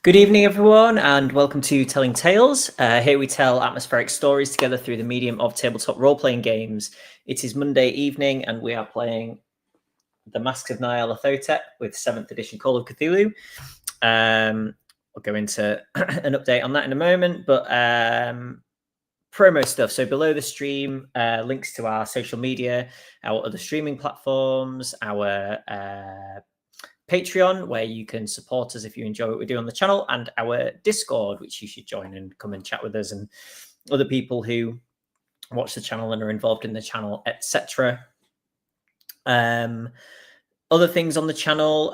Good evening, everyone, and welcome to Telling Tales. Here we tell atmospheric stories together through the medium of tabletop role-playing games. It is Monday evening, and we are playing the Masks of Nyarlathotep with 7th edition Call of Cthulhu. We'll go into an update on that in a moment, but promo stuff. So below the stream, links to our social media, our other streaming platforms, our Patreon, where you can support us if you enjoy what we do on the channel, and our Discord, which you should join and come and chat with us and other people who watch the channel and are involved in the channel, etc. Other things on the channel,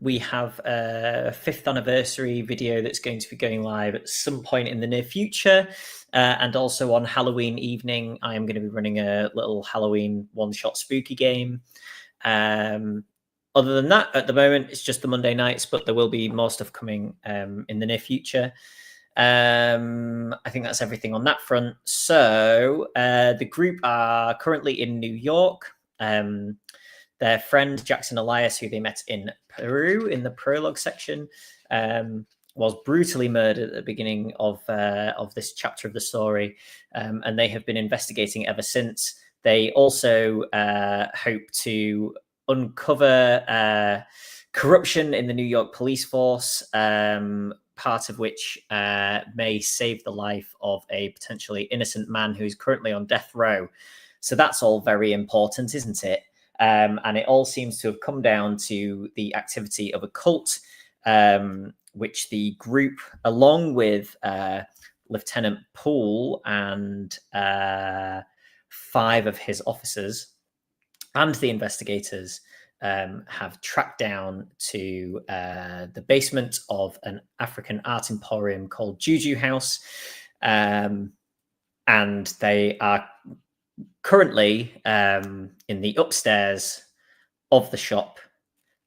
we have a 5th anniversary video that's going to be going live at some point in the near future. And also on Halloween evening, I am going to be running a little Halloween one-shot spooky game. Other than that, at the moment, it's just the Monday nights, but there will be more stuff coming in the near future. I think that's everything on that front. So the group are currently in New York. Their friend Jackson Elias, who they met in Peru in the prologue section, was brutally murdered at the beginning of this chapter of the story, and they have been investigating ever since. They also hope to uncover corruption in the New York police force, part of which may save the life of a potentially innocent man who is currently on death row. So that's all very important, isn't it? And it all seems to have come down to the activity of a cult, which the group, along with Lieutenant Poole and 5 of his officers, and the investigators have tracked down to the basement of an African art emporium called Juju House. And they are currently in the upstairs of the shop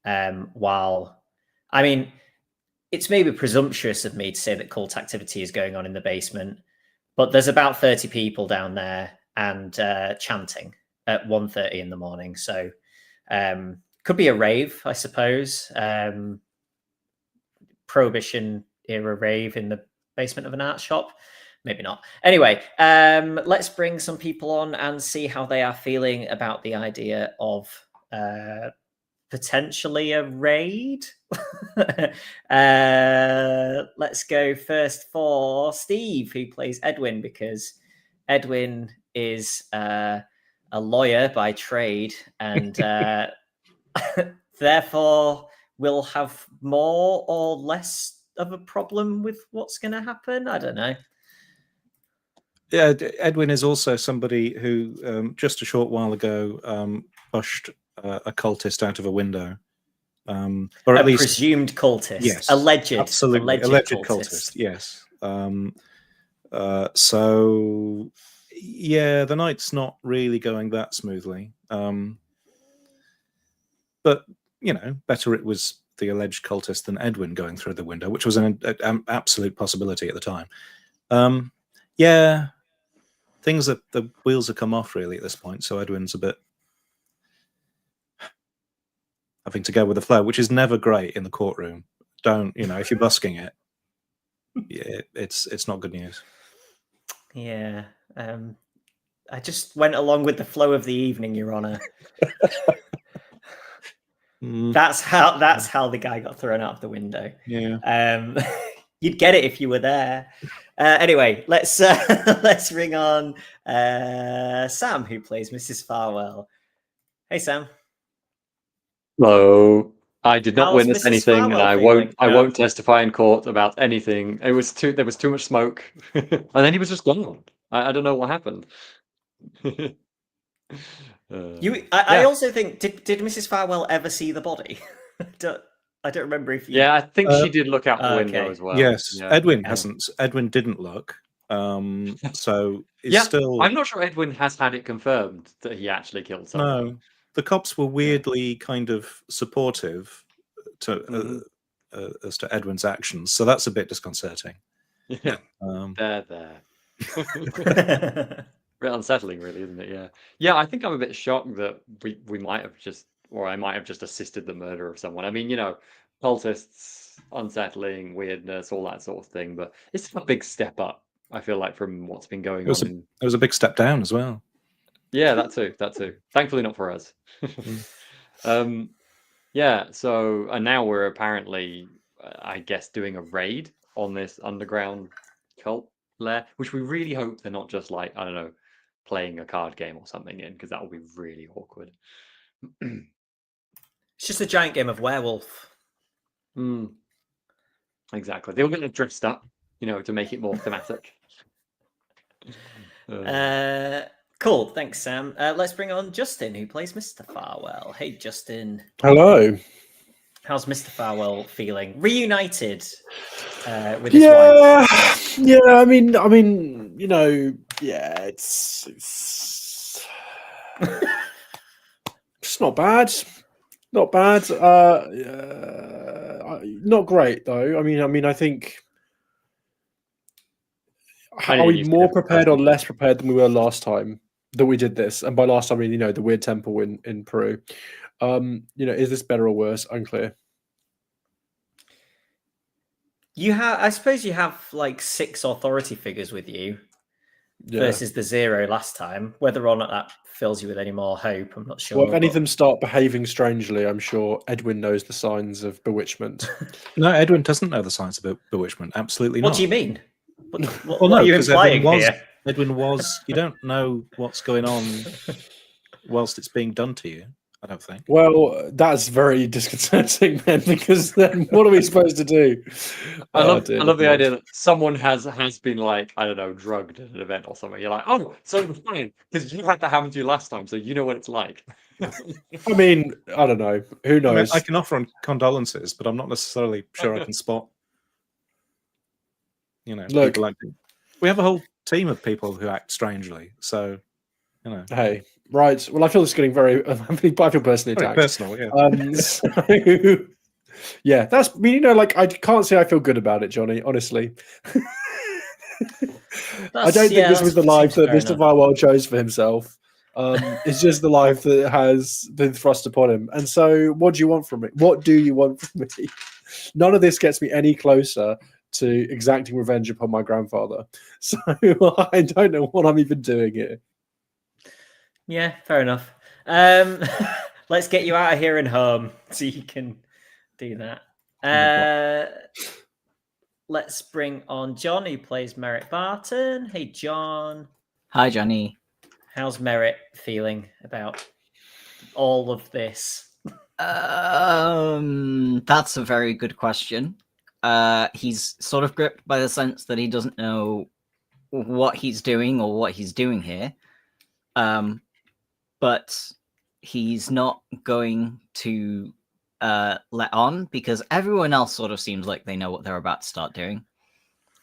while... I mean, it's maybe presumptuous of me to say that cult activity is going on in the basement, but there's about 30 people down there and chanting at 1:30 in the morning. So could be a rave, I suppose. Prohibition era rave in the basement of an art shop. Maybe not. Anyway, let's bring some people on and see how they are feeling about the idea of potentially a raid. Let's go first for Steve, who plays Edwin, because Edwin is a lawyer by trade, and therefore will have more or less of a problem with what's going to happen. I don't know. Yeah, Edwin is also somebody who just a short while ago pushed a cultist out of a window. Or at least presumed cultist. Yes. Alleged. Absolutely. Alleged cultist. Yes. So yeah, the night's not really going that smoothly. But you know, better it was the alleged cultist than Edwin going through the window, which was an absolute possibility at the time. Yeah, the wheels have come off really at this point, so Edwin's a bit having to go with the flow, which is never great in the courtroom. Don't, you know, if you're busking it, yeah, it's not good news. Yeah. I just went along with the flow of the evening, Your Honor. That's how the guy got thrown out of the window. Yeah. You'd get it if you were there. Anyway, let's ring on Sam, who plays Mrs. Farwell. Hey, Sam. Hello. I did not witness Mrs. anything, Farwell and I won't testify in court about anything. There was too much smoke, and then he was just gone. I don't know what happened. I also think did Mrs. Farwell ever see the body? I don't remember if you... Yeah, I think she did look out the window as well. Yes, yeah. Edwin hasn't. Edwin didn't look. So it's still... I'm not sure Edwin has had it confirmed that he actually killed someone. No, the cops were weirdly kind of supportive to as to Edwin's actions, so that's a bit disconcerting. Yeah, there. Bit unsettling, really, isn't it? Yeah. I think I'm a bit shocked that we might have just, or I might have just assisted the murder of someone. I mean, you know, cultists unsettling, weirdness, all that sort of thing. But it's a big step up, I feel like, from what's been going on. It was a big step down as well. Yeah, that too. Thankfully not for us. Yeah, so and now we're apparently, I guess, doing a raid on this underground cult lair, which we really hope they're not just like, I don't know, playing a card game or something in, because that would be really awkward. It's just a giant game of werewolf. Exactly. They were going to dressed up, to make it more thematic. Cool. Thanks, Sam. Let's bring on Justin, who plays Mr. Farwell. Hey, Justin. Hello. How's Mr. Farwell feeling? Reunited with his wife. Yeah. I mean, yeah, it's it's not bad. Not bad. Not great though. I mean, I think. Are we more prepared or less prepared than we were last time that we did this? And by last time, I mean, the weird temple in Peru. Is this better or worse? Unclear. I suppose you have like 6 authority figures with you versus the 0 last time. Whether or not that fills you with any more hope, I'm not sure. Well, if any of them start behaving strangely, I'm sure Edwin knows the signs of bewitchment. No, Edwin doesn't know the signs of bewitchment. Absolutely not. What do you mean? What no, are you implying here? Edwin was. You don't know what's going on whilst it's being done to you. I don't think. Well, that's very disconcerting then, because then what are we supposed to do? I love the idea that someone has been like, I don't know, drugged at an event or something. You're like, oh, so fine, because you had that happen to you last time, so you know what it's like. I mean, I don't know. Who knows? I can offer on condolences, but I'm not necessarily sure I can spot. Look, people we have a whole team of people who act strangely, so Hey, right. Well, I feel it's getting I feel personally attacked. Personal, yeah. So, yeah, that's. I mean, I can't say I feel good about it, Johnny. Honestly, I don't think this was the life that Mr. Farwell chose for himself. It's just the life that has been thrust upon him. And so, what do you want from me? What do you want from me? None of this gets me any closer to exacting revenge upon my grandfather. So I don't know what I'm even doing here. Yeah, fair enough. Let's get you out of here and home so you can do that. Let's bring on John, who plays Merritt Barton. Hey, John. Hi, Johnny. How's Merritt feeling about all of this? That's a very good question. He's sort of gripped by the sense that he doesn't know what he's doing or what he's doing here. But he's not going to let on, because everyone else sort of seems like they know what they're about to start doing.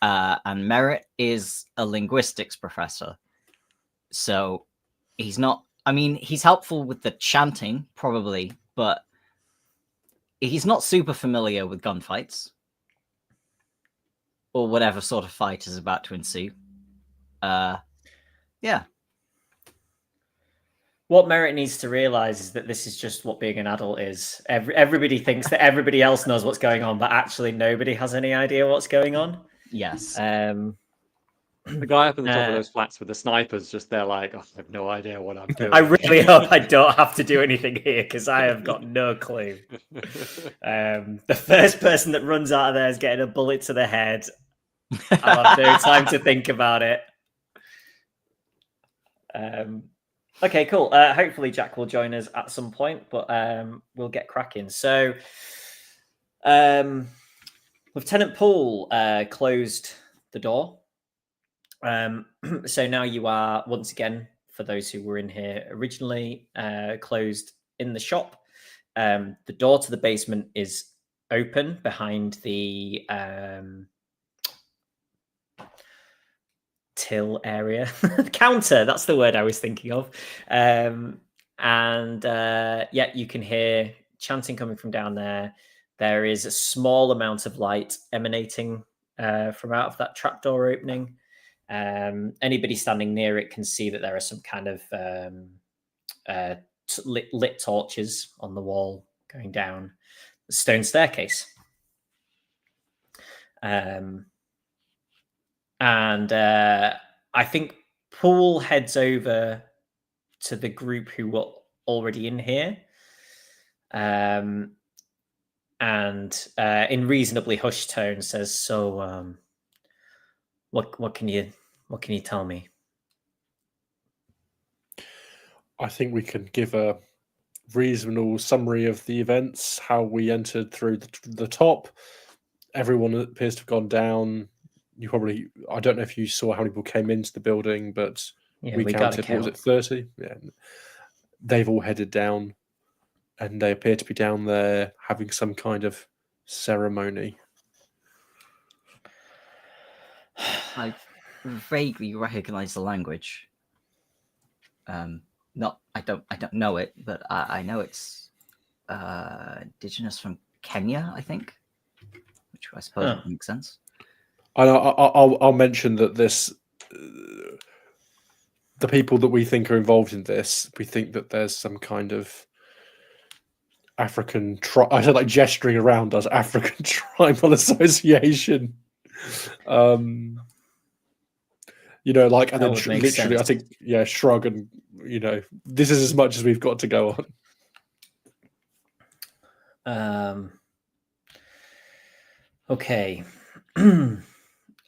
And Merritt is a linguistics professor. So he's not, he's helpful with the chanting, probably, but he's not super familiar with gunfights or whatever sort of fight is about to ensue. Yeah. What Merritt needs to realize is that this is just what being an adult is. Everybody thinks that everybody else knows what's going on, but actually nobody has any idea what's going on. Yes. The guy up in the top of those flats with the snipers just there like, I have no idea what I'm doing. I really hope I don't have to do anything here, because I have got no clue. The first person that runs out of there is getting a bullet to the head. I'll have no time to think about it. Okay, cool. Hopefully Jack will join us at some point, but we'll get cracking. So Lieutenant Poole closed the door. So now you are, once again, for those who were in here originally, closed in the shop. The door to the basement is open behind the till area. Counter, that's the word I was thinking of. Yeah, you can hear chanting coming from down there. There is a small amount of light emanating from out of that trapdoor opening. Anybody standing near it can see that there are some kind of lit torches on the wall going down the stone staircase. And I think Paul heads over to the group who were already in here. And in reasonably hushed tone says, "So, what can you tell me?" I think we can give a reasonable summary of the events, how we entered through the top. Everyone appears to have gone down. You probably, I don't know if you saw how many people came into the building, but Yeah, we got a counted, what was count. it, 30? Yeah. They've all headed down, and they appear to be down there having some kind of ceremony. I vaguely recognize the language. Not, I don't know it, but I know it's indigenous from Kenya, I think, which I suppose would make sense. I'll mention that this, the people that we think are involved in this, we think that there's some kind of African I said, like, gesturing around us, African tribal association. You know, like, and That then would make literally, sense. I think, yeah, shrug, and you know, this is as much as we've got to go on. Okay.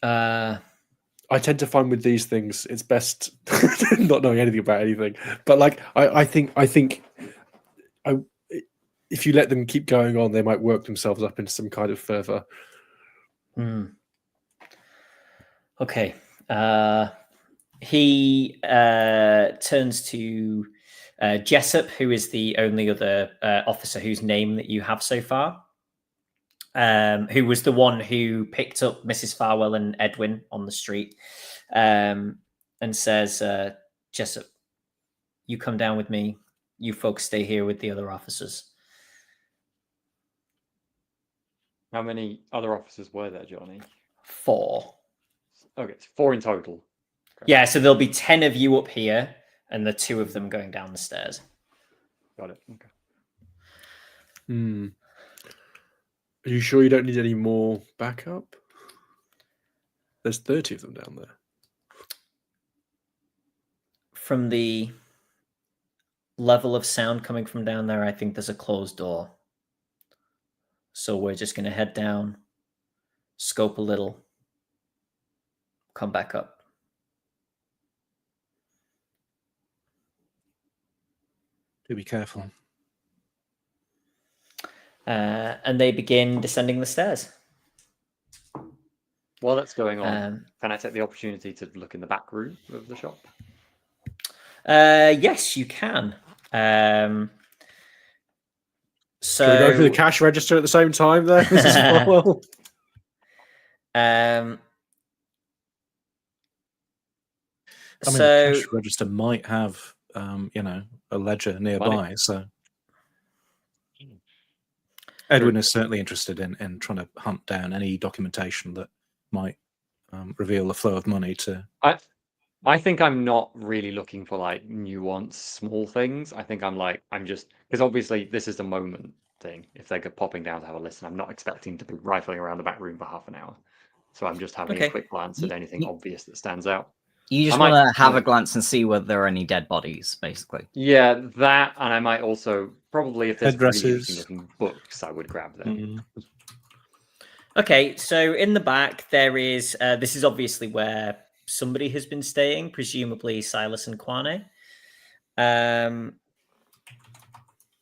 I tend to find with these things, it's best not knowing anything about anything. But like, I think if you let them keep going on, they might work themselves up into some kind of fervor. Okay. He turns to Jessup, who is the only other officer whose name that you have so far, who was the one who picked up Mrs. Farwell and Edwin on the street, and says, "Jessup, you come down with me. You folks stay here with the other officers." How many other officers were there, Johnny? 4. Okay, it's 4 in total. Okay. Yeah, so there'll be 10 of you up here, and the 2 of them going down the stairs. Got it. Okay. Are you sure you don't need any more backup? There's 30 of them down there. From the level of sound coming from down there, I think there's a closed door. So we're just going to head down, scope a little, come back up. Do be careful. And they begin descending the stairs. While that's going on, can I take the opportunity to look in the back room of the shop? Yes, you can. So can we go through the cash register at the same time there, Mrs. Farwell? I mean, So the cash register might have, you know, a ledger nearby. Money. So Edwin is certainly interested in trying to hunt down any documentation that might reveal the flow of money to. I think I'm not really looking for like nuanced small things. I think I'm just, because obviously this is the moment thing. If they're popping down to have a listen, I'm not expecting to be rifling around the back room for half an hour. So I'm just having a quick glance at anything obvious that stands out. You just want to have a glance and see whether there are any dead bodies, basically. Yeah, that, and I might also probably, if there's really Headdresses. interesting looking books, I would grab them. Okay, so in the back there is this is obviously where somebody has been staying, presumably Silas and Kwane.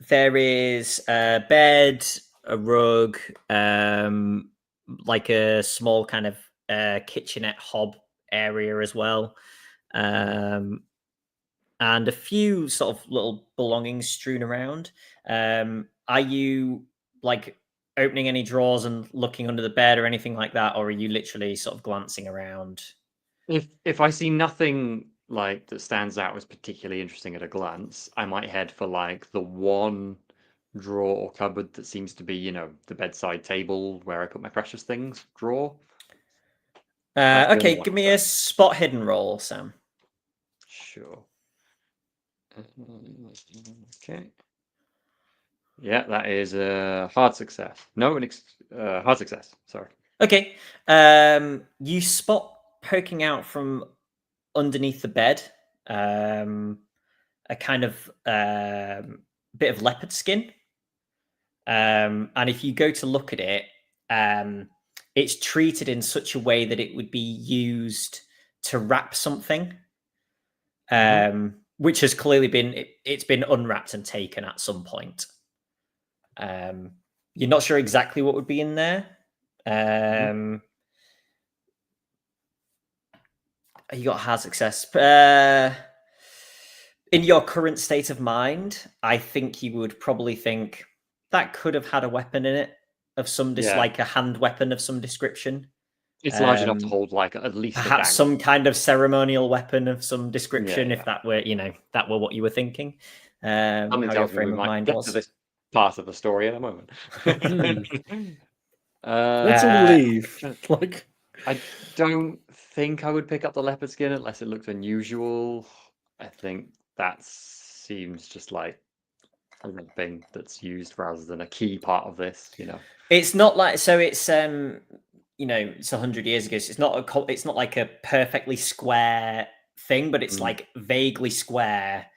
There is a bed, a rug, like a small kind of kitchenette hob area as well, and a few sort of little belongings strewn around. Are you like opening any drawers and looking under the bed or anything like that, or are you literally sort of glancing around? If I see nothing like that stands out as particularly interesting at a glance, I might head for like the one drawer or cupboard that seems to be, you know, the bedside table where I put my precious things drawer. Okay, give me a spot hidden roll, Sam. Sure. Okay. Yeah, that is a hard success. No, hard success. Sorry. Okay. You spot poking out from underneath the bed a kind of bit of leopard skin. And if you go to look at it, it's treated in such a way that it would be used to wrap something, which has clearly been it's been unwrapped and taken at some point. You're not sure exactly what would be in there. You got hard success. In your current state of mind, I think you would probably think that could have had a weapon in it of some like a hand weapon of some description. It's large enough to hold like at least perhaps a some kind of ceremonial weapon of some description, if that were that were what you were thinking. How your frame of mind was. To this part of the story in a moment. Let's all leave. Like, I don't think I would pick up the leopard skin unless it looked unusual. I think that seems just like a thing that's used rather than a key part of this. It's not like so. It's it's 100 years ago. So it's not like a perfectly square thing, but it's like vaguely square.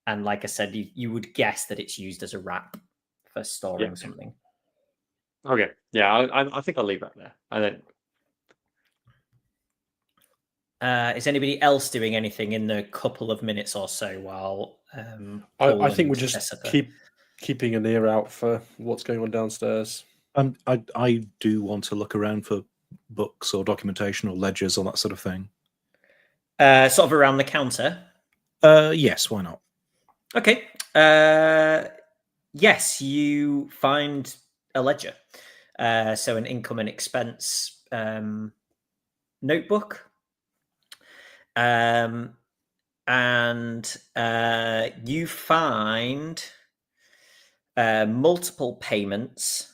And like I said, you would guess that it's used as a wrap for storing something. Okay, yeah, I think I'll leave that there. I don't. Is anybody else doing anything in the couple of minutes or so while? I think we're just keeping an ear out for what's going on downstairs. I do want to look around for books or documentation or ledgers or that sort of thing. Sort of around the counter. Yes, why not? Okay. Yes, you find a ledger. So an income and expense notebook. And you find multiple payments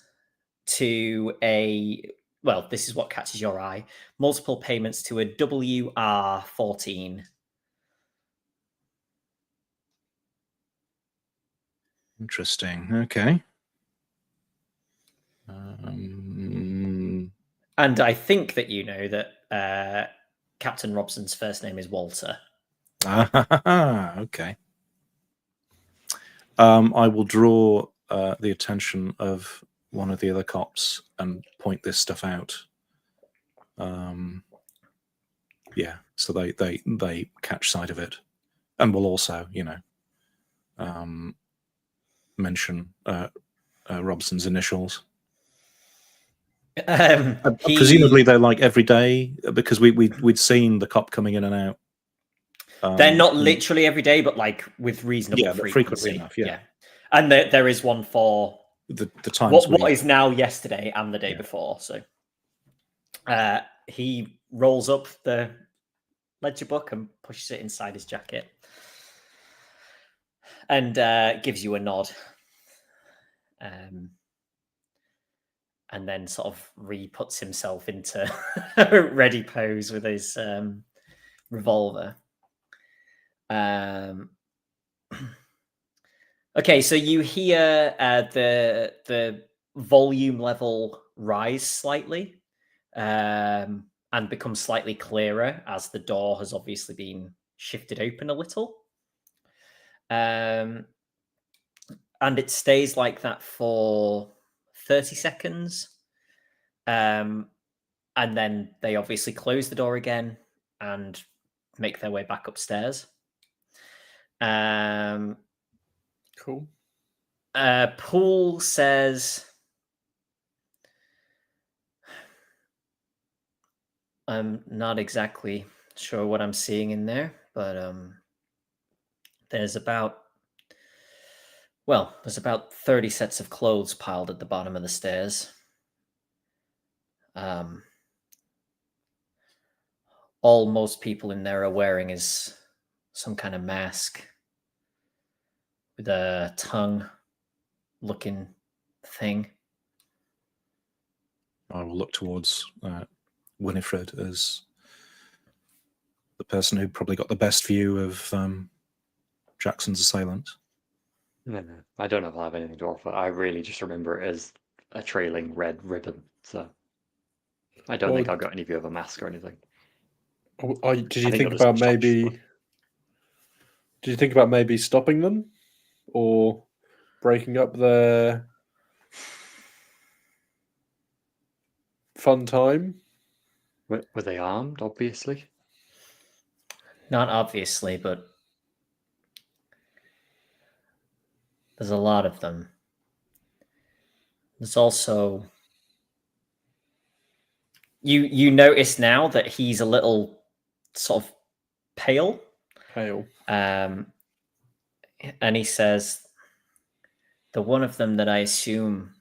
to this is what catches your eye. Multiple payments to a WR14. Interesting. Okay. And I think that you know that Captain Robson's first name is Walter. Okay. I will draw the attention of one of the other cops and point this stuff out. So they catch sight of it, and will also, mention Robson's initials. Presumably they're like every day, because we'd seen the cop coming in and out. They're not literally every day, but like with reasonable frequency. Enough, yeah. And there is one for the times what is now yesterday and the day before. So he rolls up the ledger book and pushes it inside his jacket and gives you a nod. And then sort of re-puts himself into ready pose with his revolver. Okay, so you hear the volume level rise slightly and become slightly clearer as the door has obviously been shifted open a little. And it stays like that for 30 seconds. And then they obviously close the door again and make their way back upstairs. Cool. Paul says, I'm not exactly sure what I'm seeing in there, but there's about 30 sets of clothes piled at the bottom of the stairs. All most people in there are wearing is some kind of mask with a tongue-looking thing. I will look towards Winifred as the person who probably got the best view of Jackson's assailant. No, I don't know if I have anything to offer. I really just remember it as a trailing red ribbon. So I don't Well, think I've got any view of a mask or anything. Did you I think think you're just about shocked. maybe? Did you think about maybe stopping them or breaking up their fun time? Were they armed? Obviously. Not obviously, but there's a lot of them. There's also you notice now that he's a little sort of pale. Pale. And he says, the one of them that I assume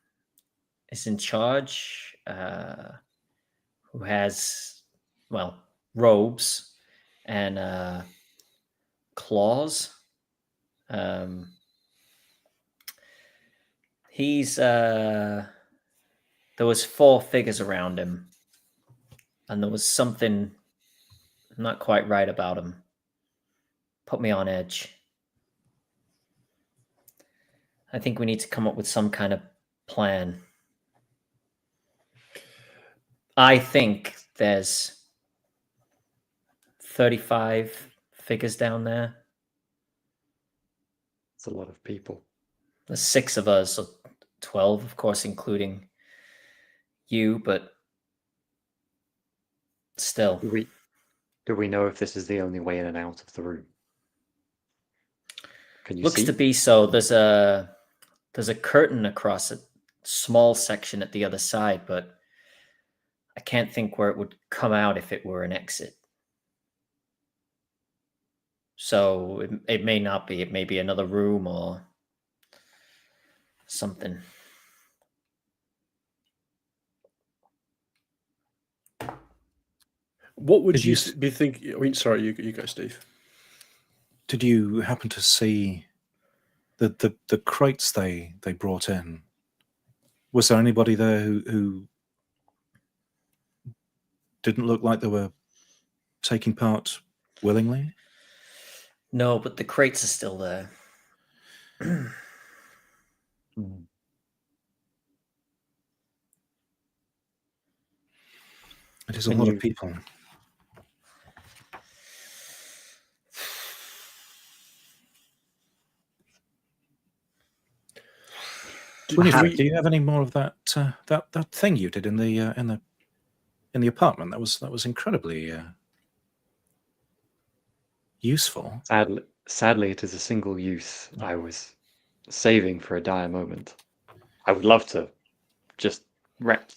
is in charge, who has, well, robes and claws. He's there was 4 figures around him, and there was something not quite right about him. Put me on edge. I think we need to come up with some kind of plan. I think there's 35 figures down there. It's a lot of people. There's 6 of us, so 12, of course, including you, but still. Do we know if this is the only way in and out of the room? Can you Looks see? to be so. There's a curtain across a small section at the other side, but I can't think where it would come out if it were an exit. So it may not be. It may be another room or something. What would Did you you be thinking? I mean, sorry, you go, Steve. Did you happen to see the crates they brought in? Was there anybody there who didn't look like they were taking part willingly? No, but the crates are still there. It is a lot of people. Do you have any more of that that thing you did in the apartment? That was incredibly useful. Sadly, it is a single use. I was saving for a dire moment. I would love to just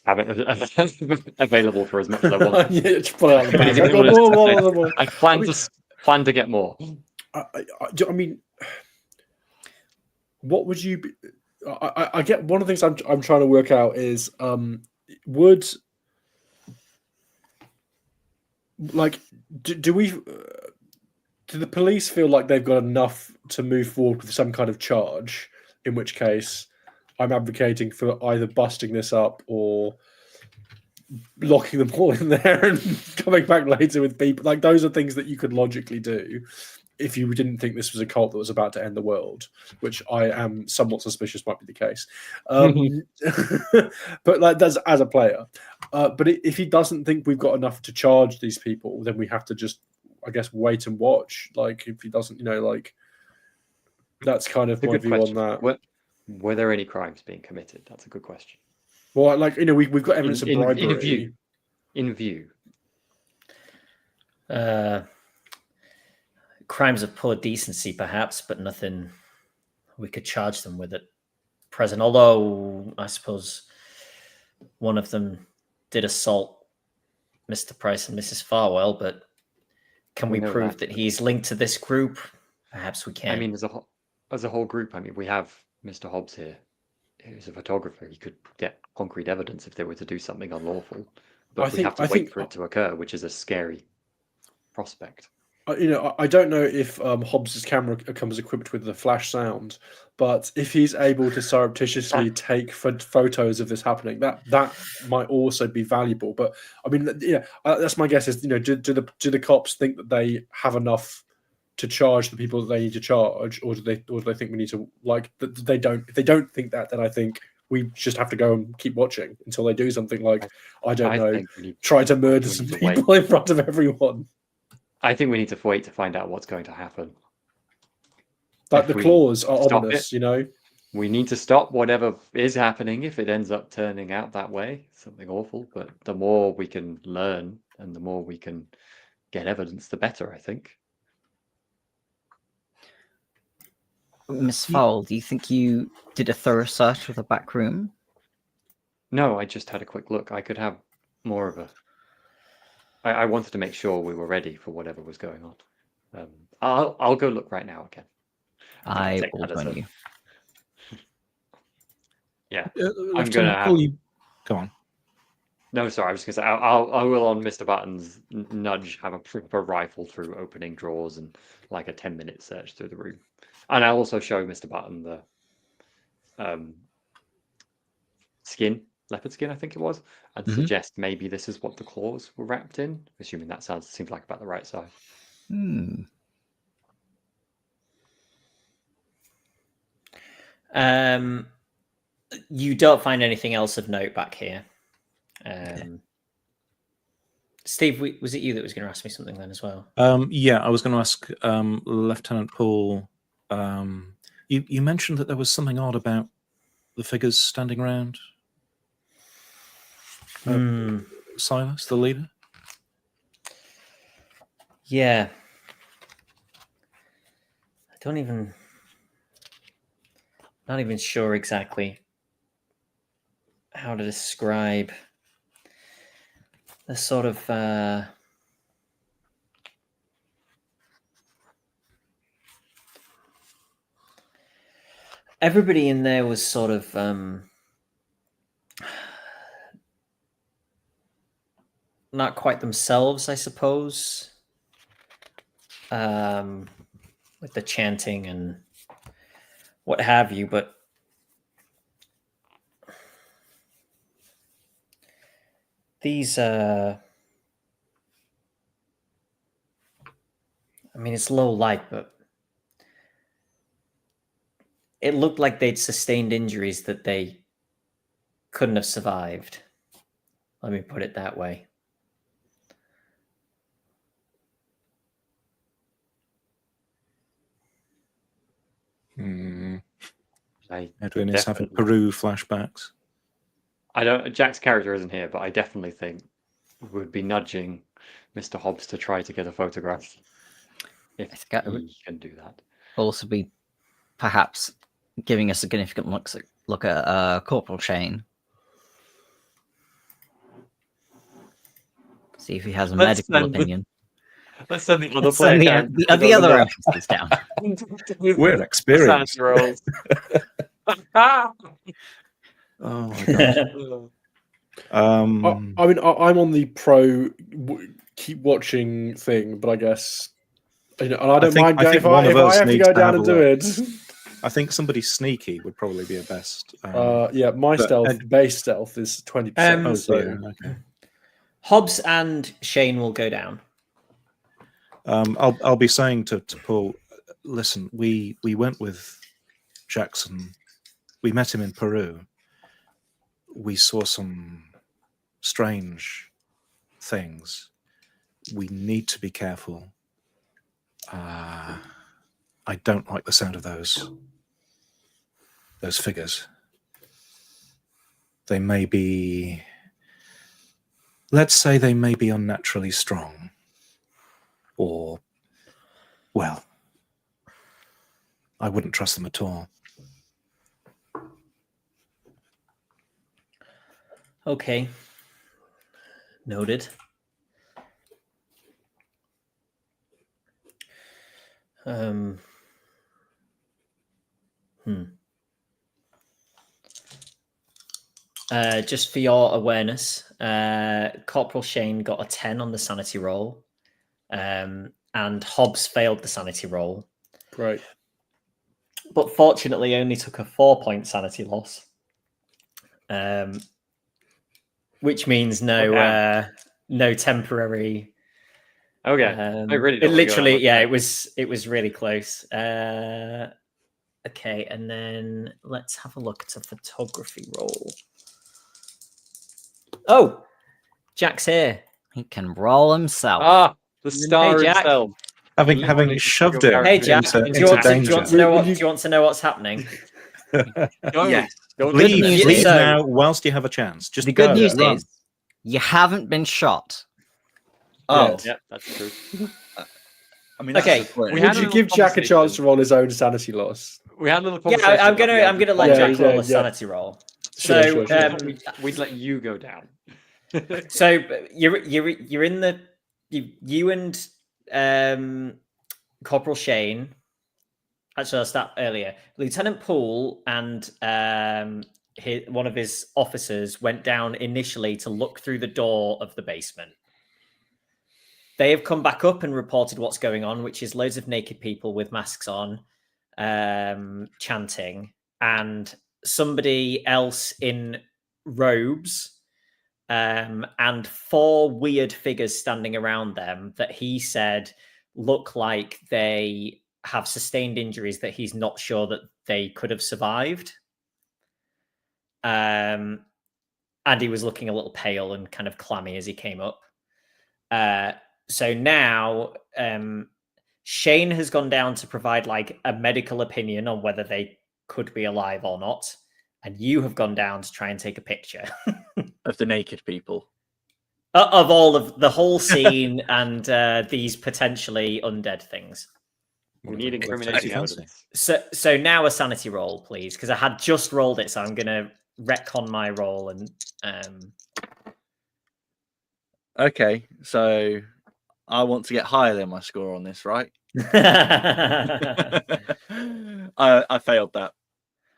have it available for as much as I want. Yeah, just pull it out of the bag. Anything I you got want us to more. I plan to get more. I mean, what would you be? I get one of the things I'm trying to work out is would like do the police feel like they've got enough to move forward with some kind of charge? In which case, I'm advocating for either busting this up or locking them all in there and coming back later with people. Like those are things that you could logically do if you didn't think this was a cult that was about to end the world, which I am somewhat suspicious might be the case. But like that's as a player. But if he doesn't think we've got enough to charge these people, then we have to just, I guess, wait and watch. Like if he doesn't, like that's kind of my view on that. Were there any crimes being committed? That's a good question. Well, like we've got evidence of bribery. In view. Crimes of poor decency, perhaps, but nothing we could charge them with at present. Although I suppose one of them did assault Mr. Price and Mrs. Farwell, but can we prove that he's linked to this group? Perhaps we can. I mean, as a whole group, I mean, we have Mr. Hobbs here, who's a photographer. He could get concrete evidence if they were to do something unlawful. But we have to wait for it to occur, which is a scary prospect. I don't know if Hobbs's camera comes equipped with the flash sound, but if he's able to surreptitiously take photos of this happening, that might also be valuable. But I mean, that's my guess. Is do the cops think that they have enough to charge the people that they need to charge, or do they think we need to they don't? If they don't think that, then I think we just have to go and keep watching until they do something like, I don't know, think we need, try to murder we some need to wait. people in front of everyone. I think we need to wait to find out what's going to happen. Like If the we claws are stop ominous, you know? We need to stop whatever is happening if it ends up turning out that way, something awful. But the more we can learn and the more we can get evidence, the better, I think. Miss Fowl, do you think you did a thorough search of the back room? No, I just had a quick look. I could have more of a. I wanted to make sure we were ready for whatever was going on. I'll go look right now again. I take will that as join a- you. Yeah. Lieutenant gonna Paul, have- you go on. No, sorry. I was just gonna say I will on Mr. Button's nudge have a proper rifle through opening drawers and like a 10-minute search through the room, and I'll also show Mr. Button the skin, leopard skin, I think it was, and Mhm. suggest maybe this is what the claws were wrapped in. Assuming that seems like about the right size. Hmm. You don't find anything else of note back here. Steve, was it you that was going to ask me something then as well? Yeah, I was going to ask Lieutenant Paul. You mentioned that there was something odd about the figures standing around. Silas, the leader. Yeah. Not even sure exactly how to describe the sort of everybody in there was sort of not quite themselves, I suppose, with the chanting and what have you, but these I mean, it's low light, but it looked like they'd sustained injuries that they couldn't have survived. Let me put it that way. Edwin is having Peru flashbacks. Jack's character isn't here, but I definitely think we would be nudging Mr. Hobbs to try to get a photograph if he can do that. Also be perhaps giving a significant look at Corporal Shane. See if he has a medical opinion. Let's send the other Let's send player the other NPCs down. We're experienced. Oh my god. I mean, I'm on the pro keep watching thing, but I guess and I don't mind going if I have to go down and do it. I think somebody sneaky would probably be a best. Yeah, my base stealth is 20%. So okay. Hobbs and Shane will go down. I'll be saying to Paul, listen, we went with Jackson. We met him in Peru. We saw some strange things. We need to be careful. I don't like the sound of those figures. They may be, let's say they may be unnaturally strong. Or, well, I wouldn't trust them at all. Okay. Noted. Just for your awareness, Corporal Shane got a 10 on the sanity roll, and Hobbs failed the sanity roll. Great. But fortunately only took a 4-point sanity loss. Which means no temporary. Okay. I really don't it literally, yeah, it was really close. Okay, and then let's have a look at a photography roll. Oh, Jack's here. He can roll himself. Ah, the star Jack. himself. Having Literally shoved your him Hey, character Jack. into, Do you, want to, do, you danger. want to know what? Will you- Do you want to know what's happening? Go. Yes. Go Good do news that. Leave is- So- now whilst you have a chance. Just The good go, news run. is you haven't been shot. Oh, Yep, that's true. I mean, that's Okay, disappointing. we Would had a you little give Jack a chance conversation. to roll his own sanity loss? We had a little Yeah, conversation. I'm about gonna the I'm gonna let other Jack Yeah, roll yeah, a sanity roll. Sure, So sure. We'd let you go down. so you're in the you and Corporal Shane. Actually, I'll start earlier. Lieutenant Poole and one of his officers went down initially to look through the door of the basement. They have come back up and reported what's going on, which is loads of naked people with masks on, chanting, and somebody else in robes, and 4 weird figures standing around them that he said look like they have sustained injuries that he's not sure that they could have survived. And he was looking a little pale and kind of clammy as he came up. So now Shane has gone down to provide like a medical opinion on whether they could be alive or not. And you have gone down to try and take a picture Of the naked people. of all of the whole scene and these potentially undead things. We need Let's incriminating take fancy. evidence. So now a sanity roll, please, because I had just rolled it, so I'm gonna retcon my roll and Okay, so I want to get higher than my score on this, right? I failed that.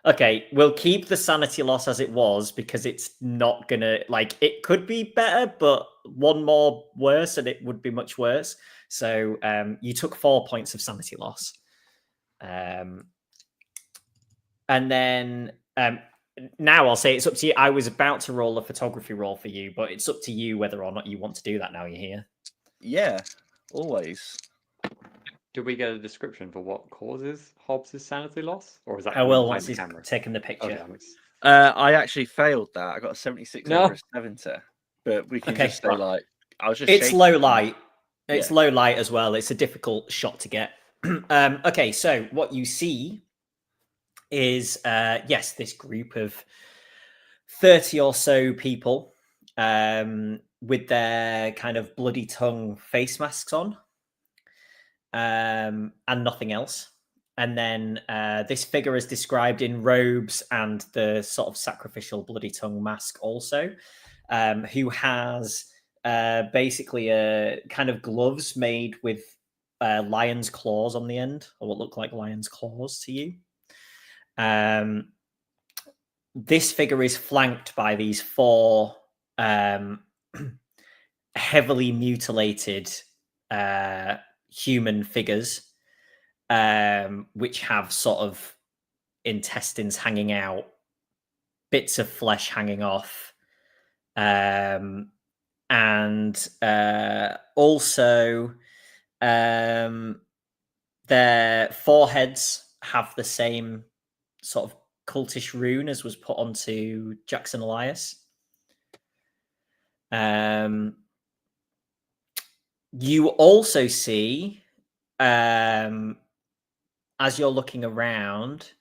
Okay, we'll keep the sanity loss as it was because it's not gonna like it could be better, but one more worse and it would be much worse. So you took 4 points of sanity loss. And then now I'll say it's up to you. I was about to roll a photography roll for you, but it's up to you whether or not you want to do that now you're here. Yeah, always. Do we get a description for what causes Hobbs' sanity loss? Or is that I will behind once the he's camera? taken the picture. Okay, thanks. I actually failed that. I got a 76 No. over a 70. But we can Okay, just say, right. like, I was just It's shaking. low light. It's Yeah. low light as well. It's a difficult shot to get. Okay, so what you see is yes, this group of 30 or so people with their kind of bloody tongue face masks on, and nothing else. And then this figure is described in robes and the sort of sacrificial bloody tongue mask also, who has basically a kind of gloves made with lion's claws on the end, or what look like lion's claws to you. This figure is flanked by these 4 heavily mutilated human figures, which have sort of intestines hanging out, bits of flesh hanging off, and also their foreheads have the same sort of cultish rune as was put onto Jackson Elias. You also see, as you're looking around,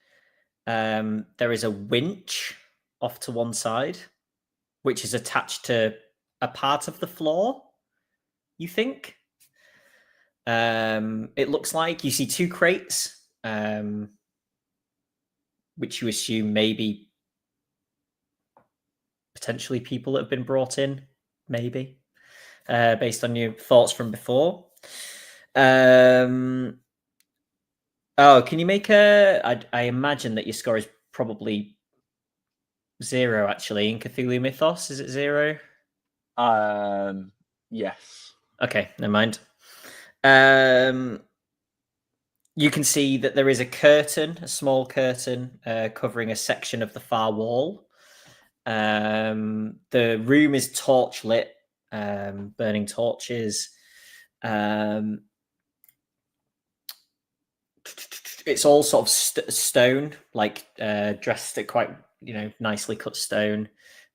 there is a winch off to one side, which is attached to a part of the floor, you think. It looks like you see 2 crates, which you assume maybe potentially people that have been brought in, maybe, based on your thoughts from before. Oh, can you make I imagine that your score is probably 0, actually, in Cthulhu Mythos. Is it 0? Yes. Okay, never mind. You can see that there is a curtain, a small curtain, covering a section of the far wall. The room is torch lit, burning torches. it's all sort of stone, like dressed at quite nicely cut stone,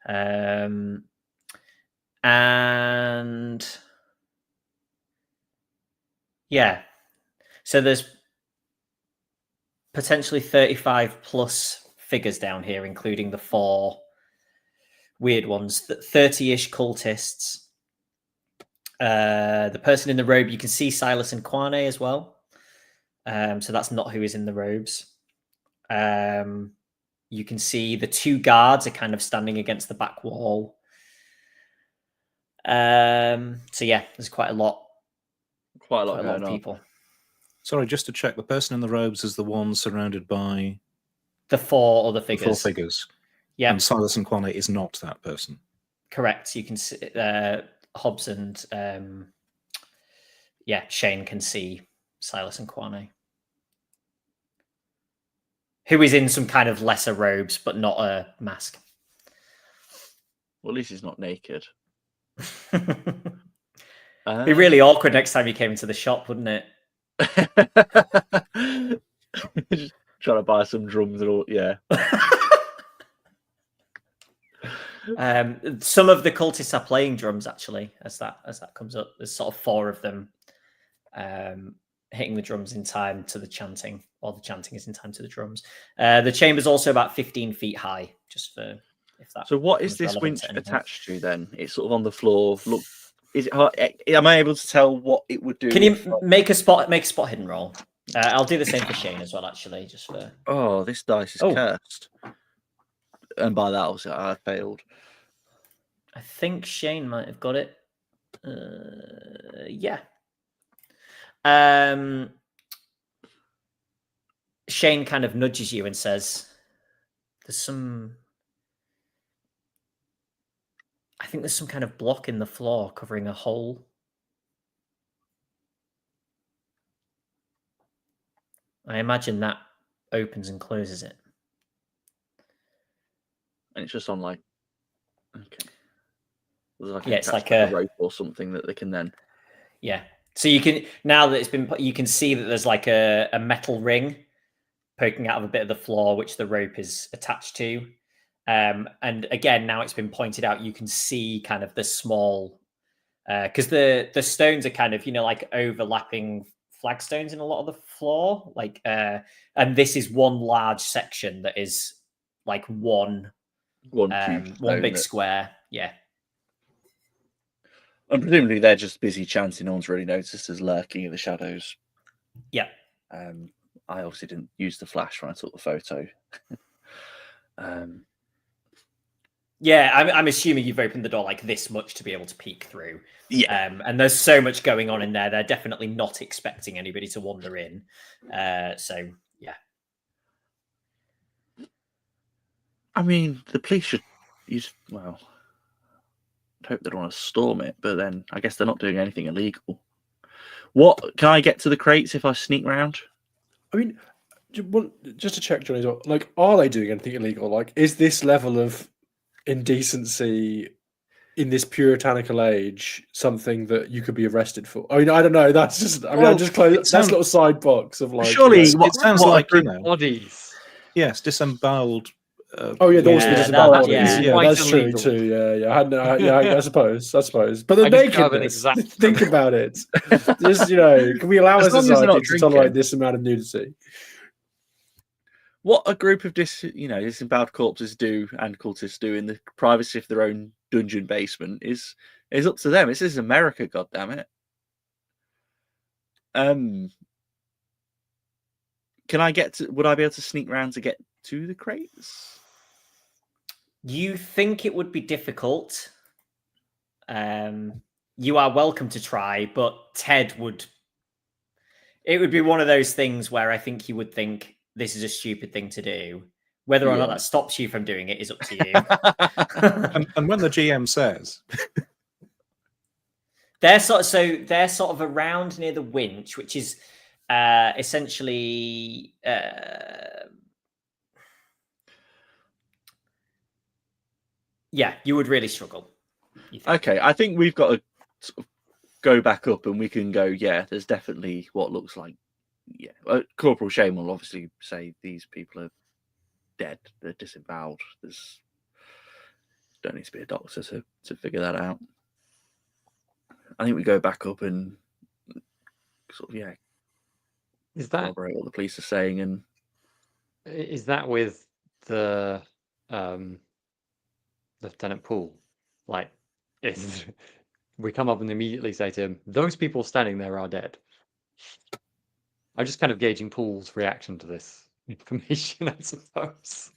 and yeah. So there's potentially 35 plus figures down here, including the 4 weird ones. 30-ish cultists. The person in the robe, you can see Silas and Kwane as well. So that's not who is in the robes. You can see the 2 guards are kind of standing against the back wall. So yeah, there's quite a lot of people. Sorry, just to check, the person in the robes is the one surrounded by the 4 other figures. The 4 figures. Yeah. And Silas and Kwane is not that person. Correct. You can see Hobbs and Shane can see Silas and Kwane, who is in some kind of lesser robes, but not a mask. Well, at least he's not naked. It'd be really awkward next time you came into the shop, wouldn't it? Just trying to buy some drums and all. Yeah. Some of the cultists are playing drums actually, as that comes up. There's sort of 4 of them hitting the drums in time to the chanting, or the chanting is in time to the drums. The chamber's also about 15 feet high, just for if that. So what is this winch attached to then? It's sort of on the floor. Look, is it? Am I able to tell what it would do? Can you make a spot hidden roll? I'll do the same for Shane as well, actually, just for. Oh, this dice is cursed. And by that, also, I failed. I think Shane might have got it. Yeah. Shane kind of nudges you and says, I think there's some kind of block in the floor covering a hole. I imagine that opens and closes it. And it's just on okay. It's like a rope or something that they can then. Yeah. So you can, now that it's been, you can see that there's like a metal ring poking out of a bit of the floor, which the rope is attached to. And again, now it's been pointed out, you can see kind of the small, because the stones are kind of, like overlapping flagstones in a lot of the floor. And this is one large section that is like one big square. Yeah. And presumably they're just busy chanting. No one's really noticed us lurking in the shadows. Yeah. I obviously didn't use the flash when I took the photo. Yeah, I'm assuming you've opened the door like this much to be able to peek through. Yeah. And there's so much going on in there. They're definitely not expecting anybody to wander in. So, yeah. I mean, the police should I'd hope they don't want to storm it, but then I guess they're not doing anything illegal. What can I get to the crates if I sneak round? I mean, just to check, Jonny, are they doing anything illegal? Is this level of indecency in this puritanical age something that you could be arrested for? I mean, I don't know. That's just. I just closed that little side box of Surely, it sounds like bodies. Yes, disemboweled. Disemboweled. Yeah, that's true too. Yeah. I suppose. But the nakedness. Think about it. Just can we allow a society to tolerate this amount of nudity? What a group of disemboweled corpses do and cultists do in the privacy of their own dungeon basement is up to them. This is America, goddammit. Can I would I be able to sneak around to get to the crates? You think it would be difficult. You are welcome to try, but Ted would. It would be one of those things where I think he would think this is a stupid thing to do. Whether or not that stops you from doing it is up to you. and when the GM says, they're sort of around near the winch, which is essentially. Yeah, you would really struggle. Okay, I think we've got to sort of go back up and we can go, yeah, there's definitely what looks like yeah, Corporal Shane will obviously say these people are dead. They're disemboweled. There's don't need to be a doctor to figure that out. I think we go back up and sort of Is that corroborate what the police are saying, and is that with the Lieutenant Poole? Like, is we come up and immediately say to him, "Those people standing there are dead." I'm just kind of gauging Poole's reaction to this information, I suppose.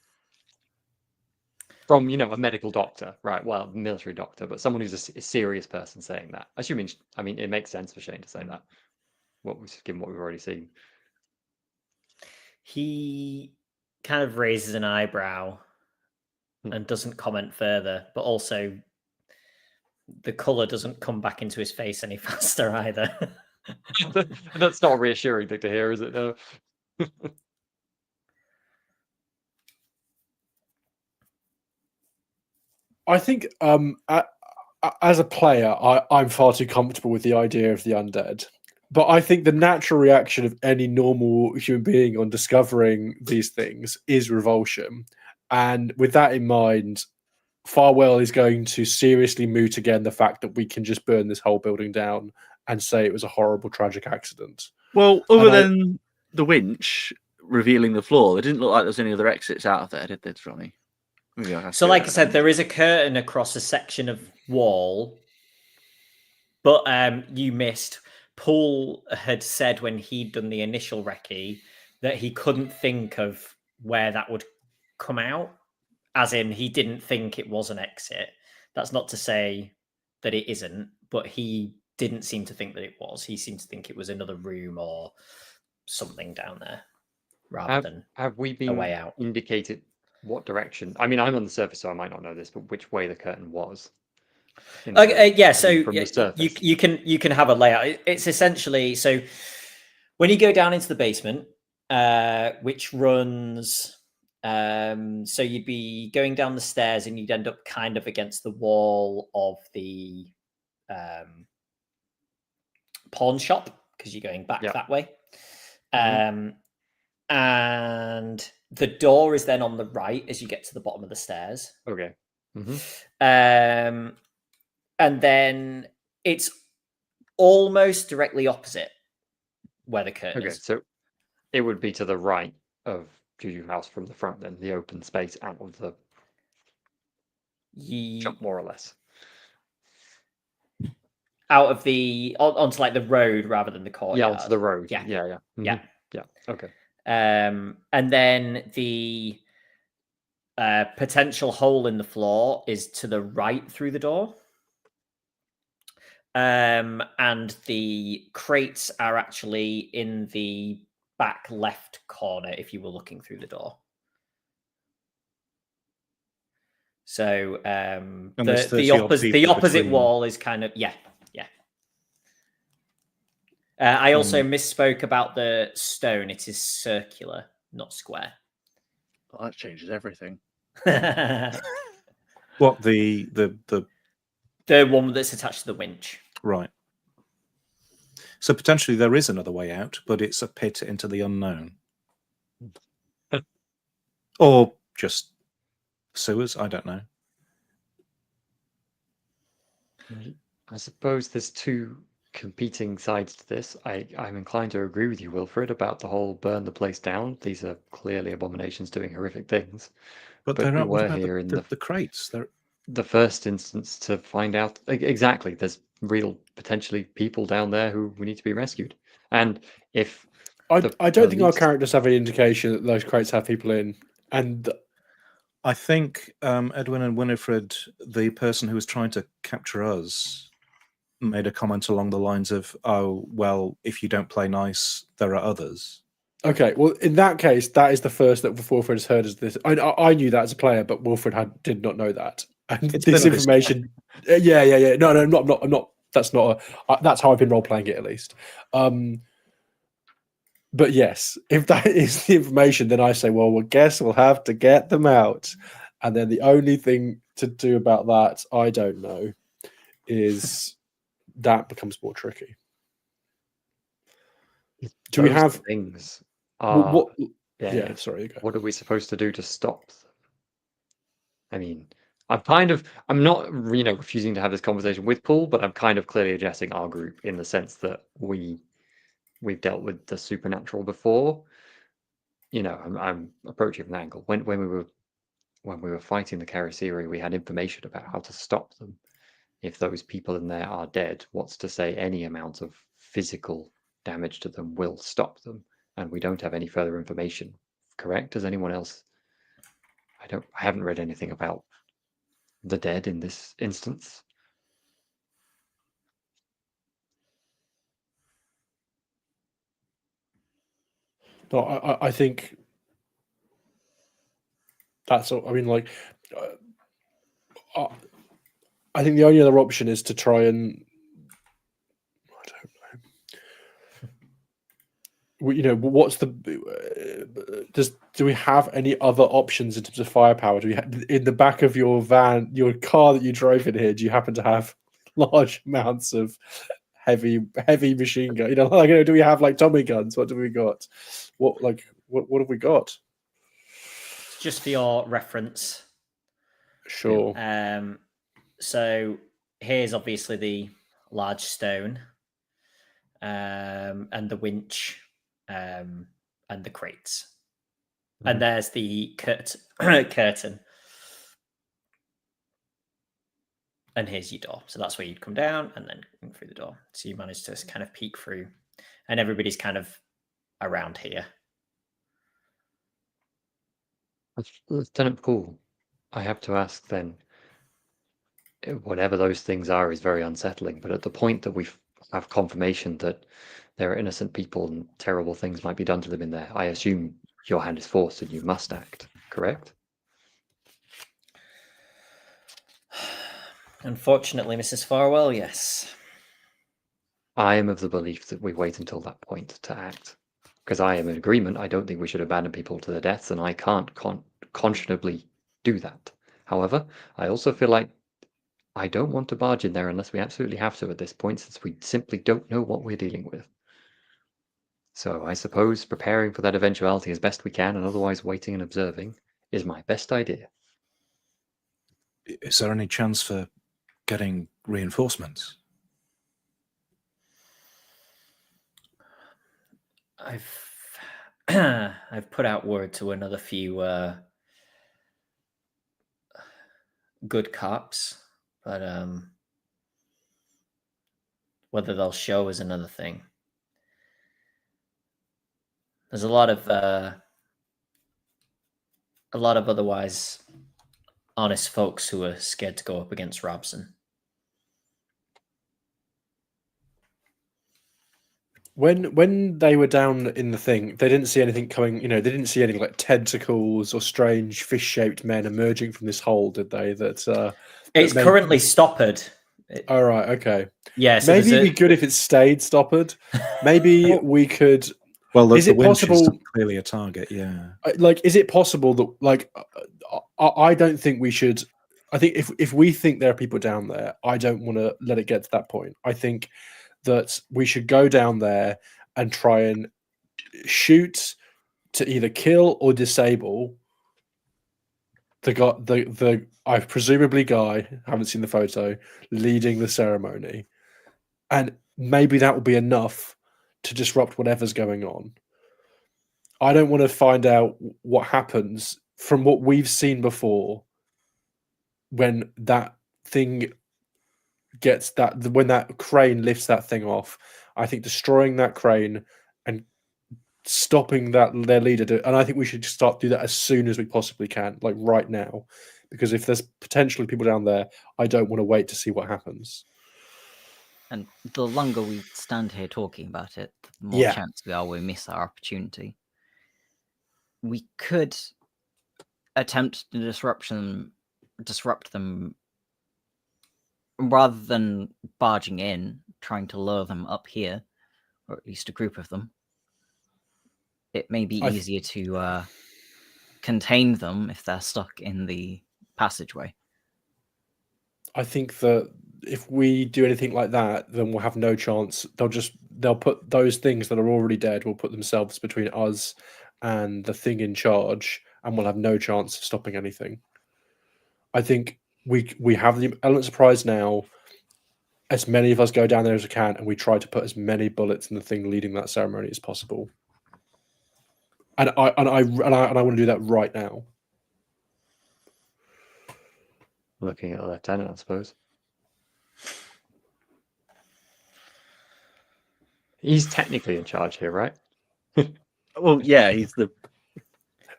From a medical doctor, right? Well, military doctor, but someone who's a serious person saying that. Assuming, I mean, it makes sense for Shane to say that. Given what we've already seen. He kind of raises an eyebrow and doesn't comment further, but also the color doesn't come back into his face any faster either. That's not a reassuring thing to hear, is it? No. I think as a player, I'm far too comfortable with the idea of the undead. But I think the natural reaction of any normal human being on discovering these things is revulsion. And with that in mind, Farwell is going to seriously moot again the fact that we can just burn this whole building down and say it was a horrible, tragic accident. well, other than the winch revealing the floor, it didn't look like there was any other exits out of there, did there, Jonny? So, like I said, there is a curtain across a section of wall, but you missed. Paul had said when he'd done the initial recce that he couldn't think of where that would come out, as in he didn't think it was an exit. That's not to say that it isn't, but he didn't seem to think that it was. He seemed to think it was another room or something down there, rather than have we been a way out. Indicated what direction? I mean, I'm on the surface, so I might not know this, but which way the curtain was? Yeah, so from the surface. you can have a layout. It's essentially, so when you go down into the basement, which runs, so you'd be going down the stairs and you'd end up kind of against the wall of the pawn shop because you're going back that way. And the door is then on the right as you get to the bottom of the stairs. Okay. And then it's almost directly opposite where the curtain is. So it would be to the right of Juju House from the front, then the open space out of the shop, more or less. Out of the onto like the road rather than the courtyard. Yeah, onto the road. Yeah. Yeah. Okay. And then the potential hole in the floor is to the right through the door. And the crates are actually in the back left corner if you were looking through the door. So the opposite wall is kind of I also misspoke about the stone. It is circular, not square. Well, that changes everything. What the one that's attached to the winch, right? So potentially there is another way out, but it's a pit into the unknown, or just sewers. I don't know. I suppose there's two competing sides to this. I'm inclined to agree with you, Wilfred, about the whole burn the place down. These are clearly abominations doing horrific things. But they're not. What about the crates? They're the first instance to find out exactly. There's real potentially people down there who we need to be rescued. And if I don't think our characters have any indication that those crates have people in, and I think Edwin and Winifred, the person who was trying to capture us, made a comment along the lines of, "Oh, well, if you don't play nice, there are others." Okay, well, in that case, that is the first that Wilfred has heard. As this, I knew that as a player, but Wilfred did not know that. And it's this information, yeah. No, I'm not. That's not. That's how I've been role playing it, at least. But yes, if that is the information, then I say, well, I guess we'll have to get them out. And then the only thing to do about that, I don't know, is that becomes more tricky. Do we Those have things? Are what? yeah, Yeah, sorry. Go. what are we supposed to do to stop them? I mean, I'm not, refusing to have this conversation with Paul, but I'm kind of clearly addressing our group in the sense that we've dealt with the supernatural before. I'm approaching from an angle. When we were fighting the Karisiri, we had information about how to stop them. If those people in there are dead, what's to say any amount of physical damage to them will stop them? And we don't have any further information. Correct? Does anyone else? I haven't read anything about the dead in this instance. No, I think that's all. I mean, like, I think the only other option is to try and, I don't know. What's the? Do we have any other options in terms of firepower? Do we in the back of your van, your car that you drove in here? Do you happen to have large amounts of heavy machine gun? Do we have like Tommy guns? What do we got? What have we got? Just for your reference. Sure. So here's obviously the large stone, and the winch, and the crates, and there's the curtain, and here's your door. So that's where you'd come down and then come through the door. So you managed to kind of peek through, and everybody's kind of around here. Lieutenant Poole, I have to ask then. Whatever those things are is very unsettling, but at the point that we have confirmation that there are innocent people and terrible things might be done to them in there, I assume your hand is forced and you must act, correct? Unfortunately, Mrs. Farwell, yes. I am of the belief that we wait until that point to act, because I am in agreement. I don't think we should abandon people to their deaths, and I can't conscionably do that. However, I also feel like I don't want to barge in there unless we absolutely have to at this point, since we simply don't know what we're dealing with. So I suppose preparing for that eventuality as best we can and otherwise waiting and observing is my best idea. Is there any chance for getting reinforcements? I've put out word to another few good cops, but whether they'll show is another thing. There's a lot of otherwise honest folks who are scared to go up against Robson. When they were down in the thing, they didn't see anything coming. They didn't see any like tentacles or strange fish-shaped men emerging from this hole, did they? It's currently stoppered. All right, okay. Yeah, so maybe it'd be good if it stayed stoppered. Maybe we could. Well, is the it winch possible? is clearly a target. Yeah. Is it possible that I don't think we should. I think if we think there are people down there, I don't want to let it get to that point. I think that we should go down there and try and shoot to either kill or disable the guy, the I presumably guy, haven't seen the photo, leading the ceremony, and maybe that will be enough to disrupt whatever's going on. I don't want to find out what happens from what we've seen before when that thing gets when that crane lifts that thing off. I think destroying that crane and stopping their leader, and I think we should do that as soon as we possibly can, like right now, because if there's potentially people down there, I don't want to wait to see what happens. And the longer we stand here talking about it, the more chance we miss our opportunity. We could attempt to disrupt them rather than barging in, trying to lure them up here, or at least a group of them. It may be easier to contain them if they're stuck in the passageway. I think that if we do anything like that, then we'll have no chance. They'll put those things that are already dead will put themselves between us and the thing in charge, and we'll have no chance of stopping anything. I think we have the element of surprise now. As many of us go down there as we can, and we try to put as many bullets in the thing leading that ceremony as possible. And I want to do that right now. Looking at the lieutenant, I suppose. He's technically in charge here, right? Well, yeah, he's the.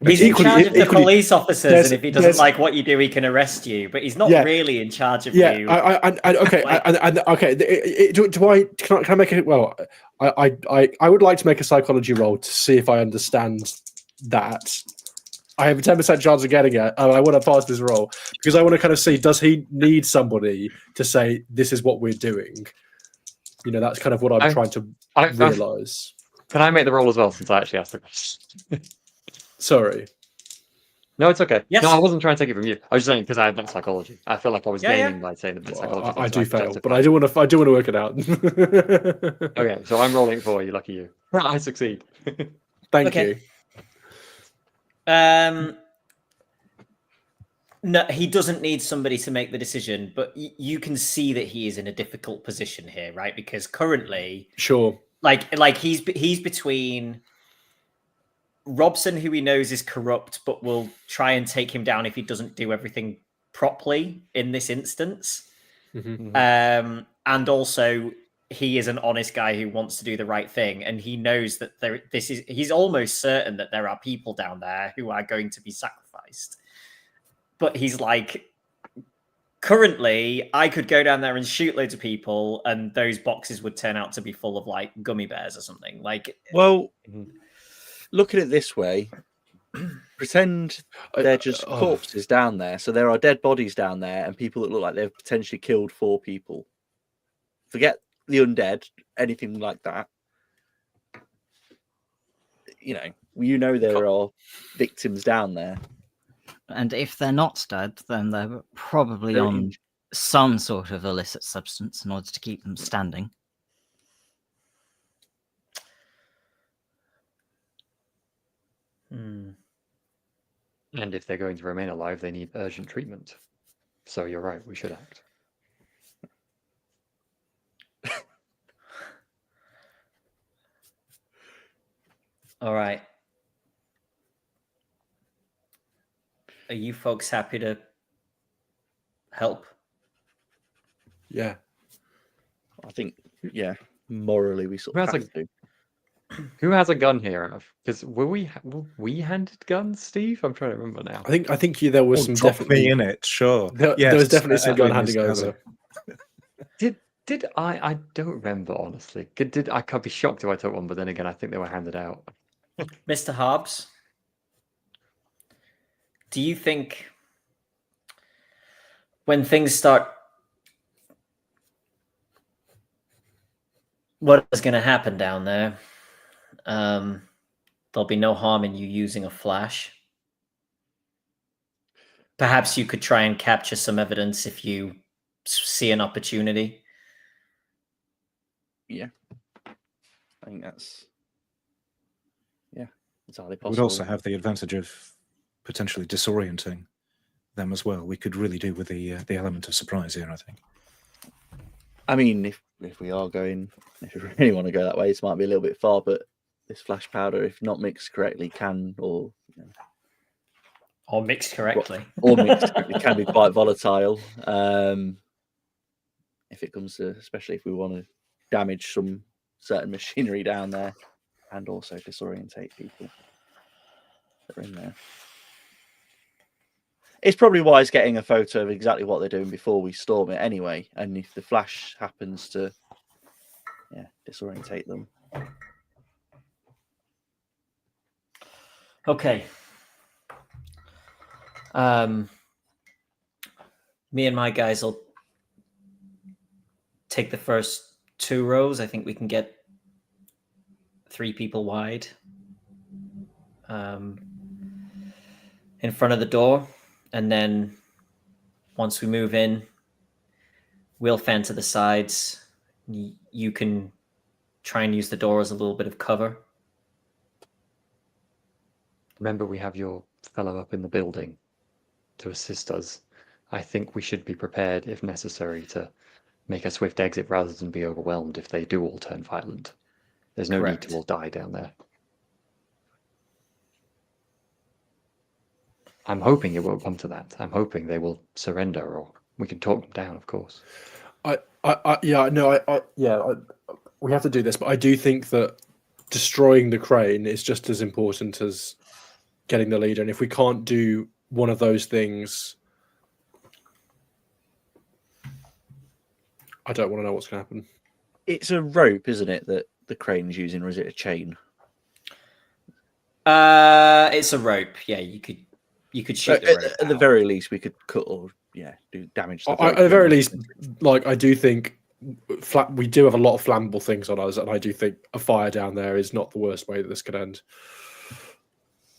He's in Equally- charge of the equally, police officers, there's- and if he doesn't there's- like what you do, he can arrest you. But he's not Yeah. really in charge of Yeah, you. okay, Like- okay. Can I make it? Well, I would like to make a psychology roll to see if I understand that. I have a 10% chance of getting it, and I want to pass this roll because I want to kind of see, does he need somebody to say this is what we're doing? You know, that's kind of what I'm trying to realize. Can I make the roll as well, since I actually asked the question? Sorry. No, it's okay. Yes. No, I wasn't trying to take it from you. I was just saying because I had that psychology. I feel like I was Yeah, yeah. gaining by saying that Well, psychology. I things, do so fail, justified. but I do want to work it out. Okay, so I'm rolling for you. Lucky you. I succeed. Thank Okay. you. No, he doesn't need somebody to make the decision, but you can see that he is in a difficult position here, right? Because currently, Sure. like he's between Robson, who he knows is corrupt, but will try and take him down if he doesn't do everything properly in this instance. Mhm. And also, he is an honest guy who wants to do the right thing, and he knows that he's almost certain that there are people down there who are going to be sacrificed. But he's like, currently, I could go down there and shoot loads of people, and those boxes would turn out to be full of like gummy bears or something. Like, Well, look at it this way. Pretend they're just corpses down there. So there are dead bodies down there and people that look like they've potentially killed 4 people. Forget the undead, anything like that. You know there are victims down there. And if they're not dead, then they're probably They're on some sort of illicit substance in order to keep them standing. hmm. And if they're going to remain alive, they need urgent treatment. So you're right, we should act. All right. Are you folks happy to help? Yeah. I think, morally we sort of Who has have to. Who has a gun here? Because were we handed guns, Steve? I'm trying to remember now. I think there was some Drop definitely me in it, sure. There Yes, was definitely some gun Edwin handing has over. Did I don't remember, honestly. I could be shocked if I took one, but then again, I think they were handed out. Mr. Hobbs, do you think when things start, what is going to happen down there? There'll be no harm in you using a flash. Perhaps you could try and capture some evidence if you see an opportunity. Yeah. I think that's entirely It possible. would also have the advantage of potentially disorienting them as well. We could really do with the element of surprise here, I think. I mean, if we are going, if we really want to go that way, this might be a little bit far, but this flash powder, if not mixed correctly, can Or mixed correctly. or mixed correctly, can be quite volatile. If it comes to, especially if we want to damage some certain machinery down there, and also disorientate people that are in there. It's probably wise getting a photo of exactly what they're doing before we storm it anyway. And if the flash happens to disorientate them. Okay. Me and my guys will take the first 2 rows. I think we can get 3 people wide in front of the door. And then once we move in, We'll fan to the sides. You can try and use the door as a little bit of cover. Remember, we have your fellow up in the building to assist us. I think we should be prepared, if necessary, to make a swift exit rather than be overwhelmed if they do all turn violent. There's no Correct. need to all die down there. I'm hoping it won't come to that. I'm hoping they will surrender, or we can talk them down, of course. We have to do this, but I do think that destroying the crane is just as important as getting the leader. And if we can't do one of those things, I don't want to know what's going to happen. It's a rope, isn't it, that the crane's using, or is it a chain? It's a rope. Yeah, you could shoot the rope At the out. very least, we could cut or do damage. To the At rope. the very least, like I do think we do have a lot of flammable things on us, and I do think a fire down there is not the worst way that this could end.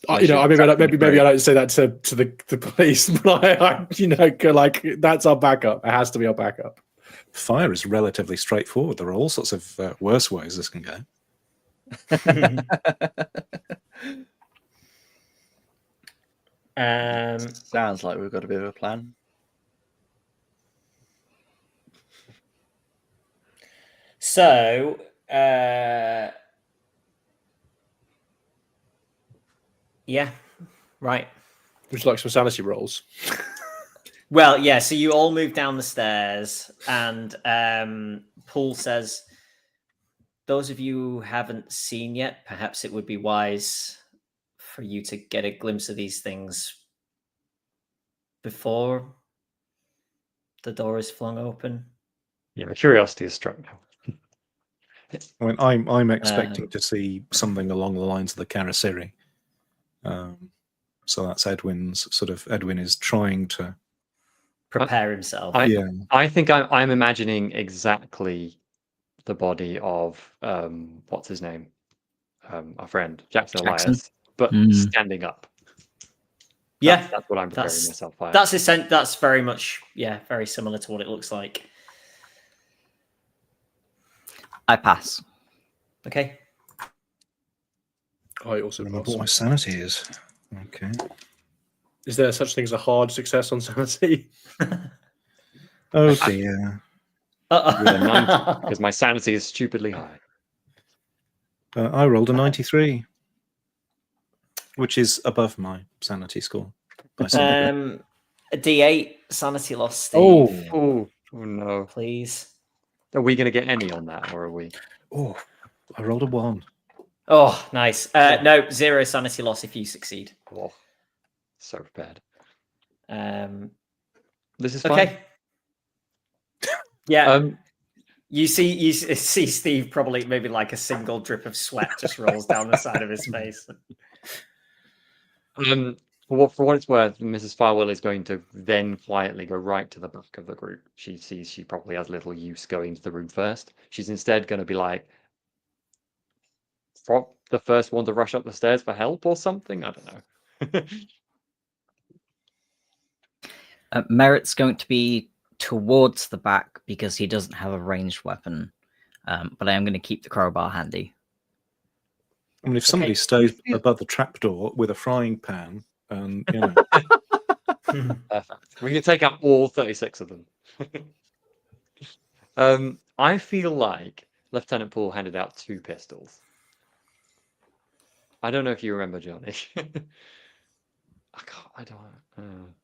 Maybe I don't say that to the police, but like that's our backup. It has to be our backup. Fire is relatively straightforward. There are all sorts of worse ways this can go. Sounds like we've got a bit of a plan. So, yeah, right. Would you like some sanity rolls? Well, yeah. So you all move down the stairs, and Paul says, "Those of you who haven't seen yet, perhaps it would be wise for you to get a glimpse of these things before the door is flung open." Yeah, my curiosity is struck now. I mean, I'm expecting to see something along the lines of the Karasiri. So that's Edwin is trying to Prepare himself. I think I'm imagining exactly the body of what's his name, our friend Jackson Elias, but standing up. Yeah, that's what I'm preparing myself by. That's very much very similar to what it looks like. I pass. Okay. I also remember pass. what my sanity is. Okay. Is there such thing as a hard success on sanity? Oh dear. With a 90, because my sanity is stupidly high. I rolled a 93, which is above my sanity score. By some degree. A D8 sanity loss, Steve. Oh no! Please. Are we going to get any on that, or are we? Oh, I rolled a 1. Oh, nice. No, 0 sanity loss if you succeed. Oh, so bad. This is fine. Okay. Yeah. You see Steve probably maybe like a single drip of sweat just rolls down the side of his face. For what it's worth, Mrs. Farwell is going to then quietly go right to the back of the group. She sees she probably has little use going to the room first. She's instead going to be like, the first one to rush up the stairs for help or something. I don't know. Merritt's going to be towards the back because he doesn't have a ranged weapon, but I am going to keep the crowbar handy. I mean, if somebody stays above the trapdoor with a frying pan, and Perfect. We can take out all 36 of them. I feel like Lieutenant Poole handed out 2 pistols. I don't know if you remember, Jonny. I don't.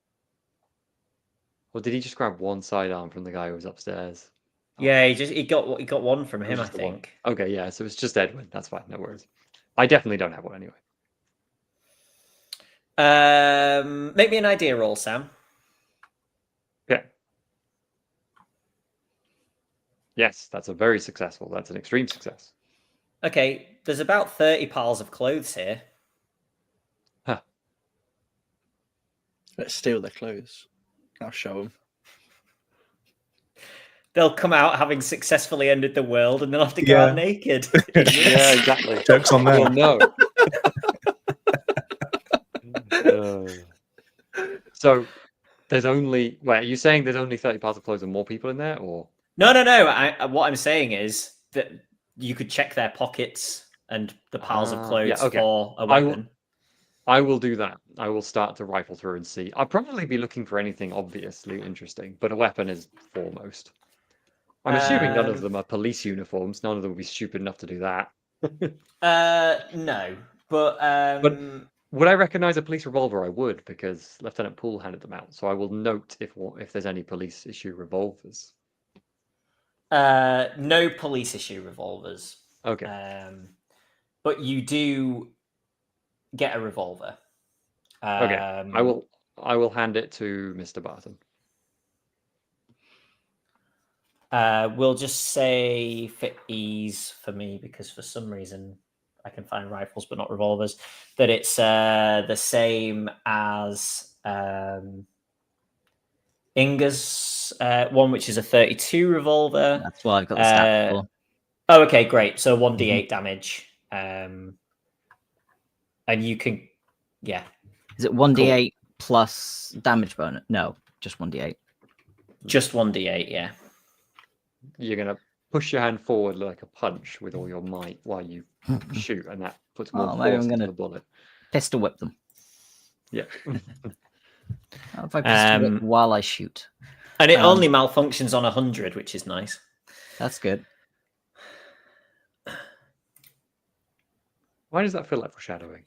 Or did he just grab one sidearm from the guy who was upstairs? Yeah, he got one from him, I think. Okay, yeah, so it's just Edwin. That's fine, no worries. I definitely don't have one anyway. Make me an idea roll, Sam. Yeah. Yes, that's a very successful. That's an extreme success. Okay, there's about 30 piles of clothes here. Huh. Let's steal their clothes. I'll show them. They'll come out having successfully ended the world, and they'll have to go out naked. Yeah, exactly. Jokes on them. Oh, no. So there's only. Wait, are you saying there's only 30 piles of clothes and more people in there, or? No. What I'm saying is that you could check their pockets and the piles of clothes yeah, okay. for a I will- weapon. I will do that. I will start to rifle through and see. I'll probably be looking for anything obviously interesting, but a weapon is foremost. I'm assuming none of them are police uniforms. None of them will be stupid enough to do that. No, but Would I recognize a police revolver? I would, because Lieutenant Poole handed them out. So I will note if there's any police issue revolvers. no police issue revolvers. Okay. But you do get a revolver. Okay. I will hand it to Mr. Barton. We'll just say for ease for me, because for some reason I can find rifles but not revolvers, that it's the same as Inga's one, which is a 32 revolver. That's what I've got the stat for. Oh, okay, great. So 1d8 damage. And you can, yeah. Is it 1d8 plus damage bonus? No, just 1d8. Just 1d8, yeah. You're going to push your hand forward like a punch with all your might while you shoot, and that puts more maybe force I'm into gonna the bullet. Pistol whip them. Yeah. How if I pistol whip while I shoot? And it only malfunctions on 100, which is nice. That's good. Why does that feel like foreshadowing?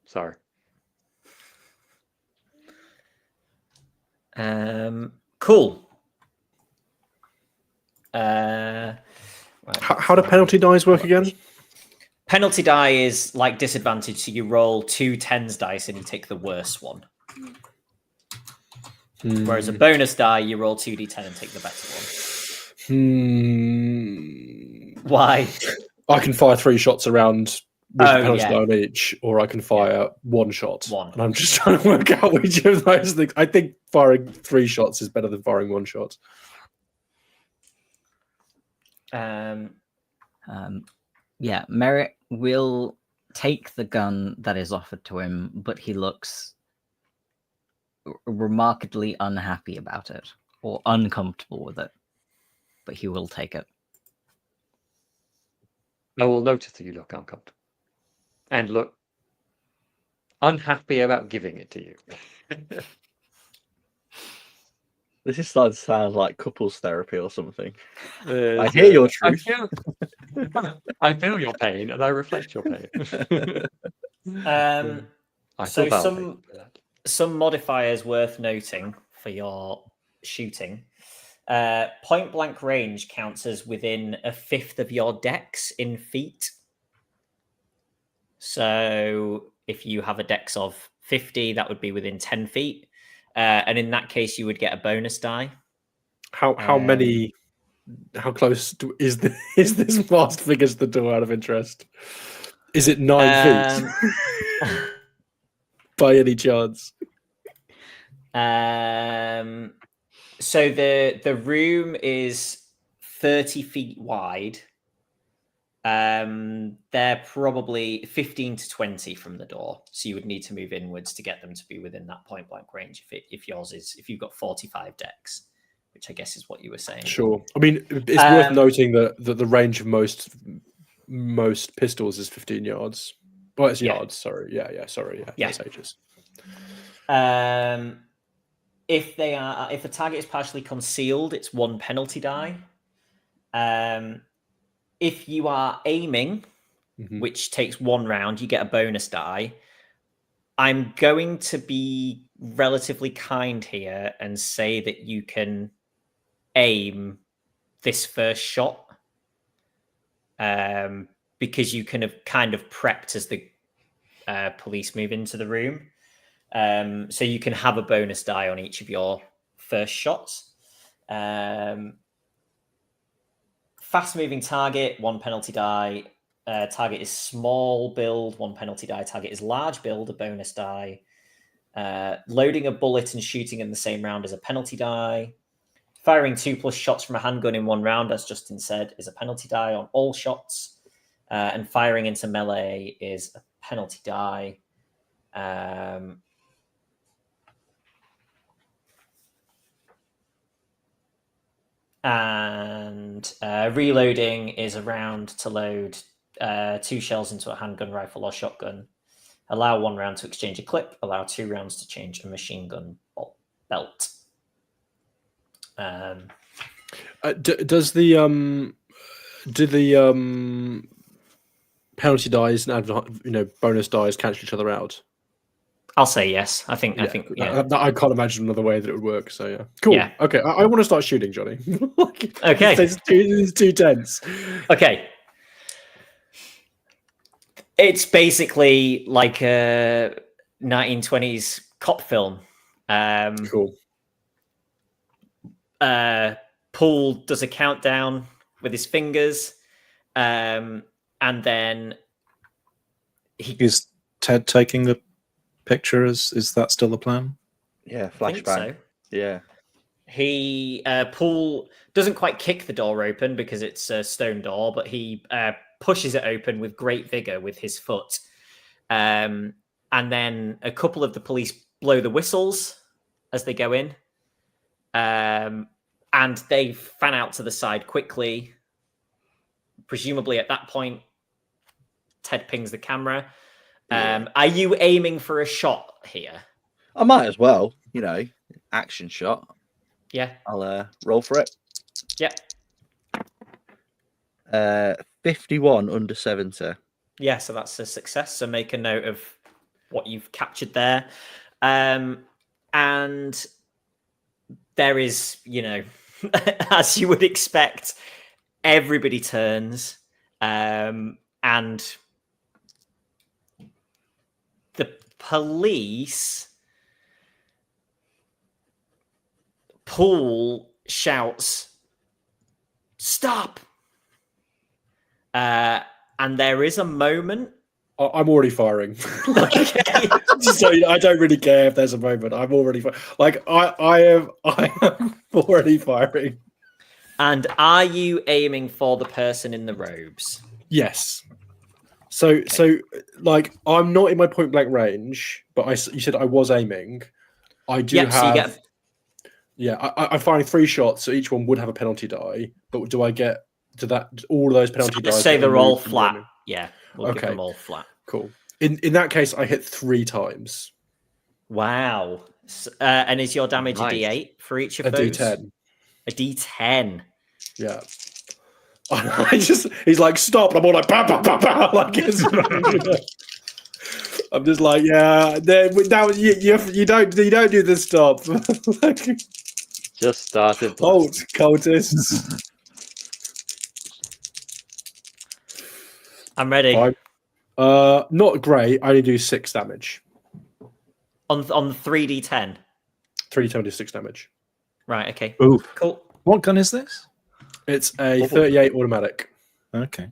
Sorry. Cool. Right. How do penalty dice work again? Penalty die is like disadvantage, so you roll 2 10s dice and you take the worst one. Whereas a bonus die, you roll 2d10 and take the better one. Why? I can fire 3 shots around with the penalty die on each, or I can fire 1 shot. And I'm just trying to work out which of those things. I think firing 3 shots is better than firing 1 shot. Yeah, Merritt will take the gun that is offered to him, but he looks remarkably unhappy about it or uncomfortable with it. But he will take it. I will notice that you look uncomfortable and look unhappy about giving it to you. This is starting to sound like couples therapy or something. I hear your truth. I feel your pain, and I reflect your pain. So some modifiers worth noting for your shooting. Point blank range counts as within 1/5 of your dex in feet. So if you have a dex of 50, that would be within 10 feet. And in that case, you would get a bonus die. How close is this masked figure to the door, out of interest? Is it 9 feet? By any chance? So the room is 30 feet wide. They're probably 15 to 20 from the door, so you would need to move inwards to get them to be within that point blank range. If you've got 45 decks, which I guess is what you were saying. Sure. I mean, it's worth noting that the range of most pistols is 15 yards. Well, it's yards. Sorry. Yeah. Sorry. Yeah. That's H's. If a target is partially concealed, it's 1 penalty die. If you are aiming, which takes 1 round, you get a bonus die. I'm going to be relatively kind here and say that you can aim this first shot because you can have kind of prepped as the police move into the room. So you can have a bonus die on each of your first shots. Fast moving target, 1 penalty die. Target is small build, 1 penalty die. Target is large build, a bonus die. Loading a bullet and shooting in the same round is a penalty die. Firing 2+ shots from a handgun in 1 round, as Justin said, is a penalty die on all shots. And firing into melee is a penalty die. And reloading is a round to load 2 shells into a handgun, rifle, or shotgun. Allow 1 round to exchange a clip. Allow 2 rounds to change a machine gun belt. Does the do the penalty dice and bonus dice cancel each other out? I'll say yes. I think. Yeah. I can't imagine another way that it would work. So yeah, cool. Yeah. Okay, I want to start shooting, Johnny. Okay. It's too tense. Okay. It's basically like a 1920s cop film. Cool. Paul does a countdown with his fingers, and then Is Ted taking the picture? Is that still the plan? Yeah, I think flashbang. so. Yeah. He Paul doesn't quite kick the door open because it's a stone door, but he pushes it open with great vigor with his foot. And then a couple of the police blow the whistles as they go in. And they fan out to the side quickly. Presumably at that point, Ted pings the camera. Are you aiming for a shot here? I might as well, action shot. Yeah. I'll roll for it. Yep. 51 under 70. Yeah, so that's a success. So make a note of what you've captured there. And there is, as you would expect, everybody turns. And the police, Paul shouts, "Stop!" And there is a moment. I'm already firing. Okay. So I don't really care if there's a moment. I'm already I am already firing. And are you aiming for the person in the robes? Yes. So I'm not in my point blank range, but you said I was aiming. I do have. So you get. Yeah, I'm firing 3 shots, so each one would have a penalty die. But do I get to that? All of those penalty dice? Just say they're all flat. Yeah, we'll give them all flat. Cool. In that case, I hit 3 times. Wow. And is your damage a D8 for each of those? D10. A D10. Yeah. He's like, stop. I'm all like, bah, bah, bah, bah, like I'm just like, yeah. Now you don't do the stop. Just started. Halt, cultists. I'm ready. Not great. I only do 6 damage. On 3D10. 3d10 is 6 damage. Right. Okay. Ooh. Cool. What gun is this? It's a 38 automatic. Okay.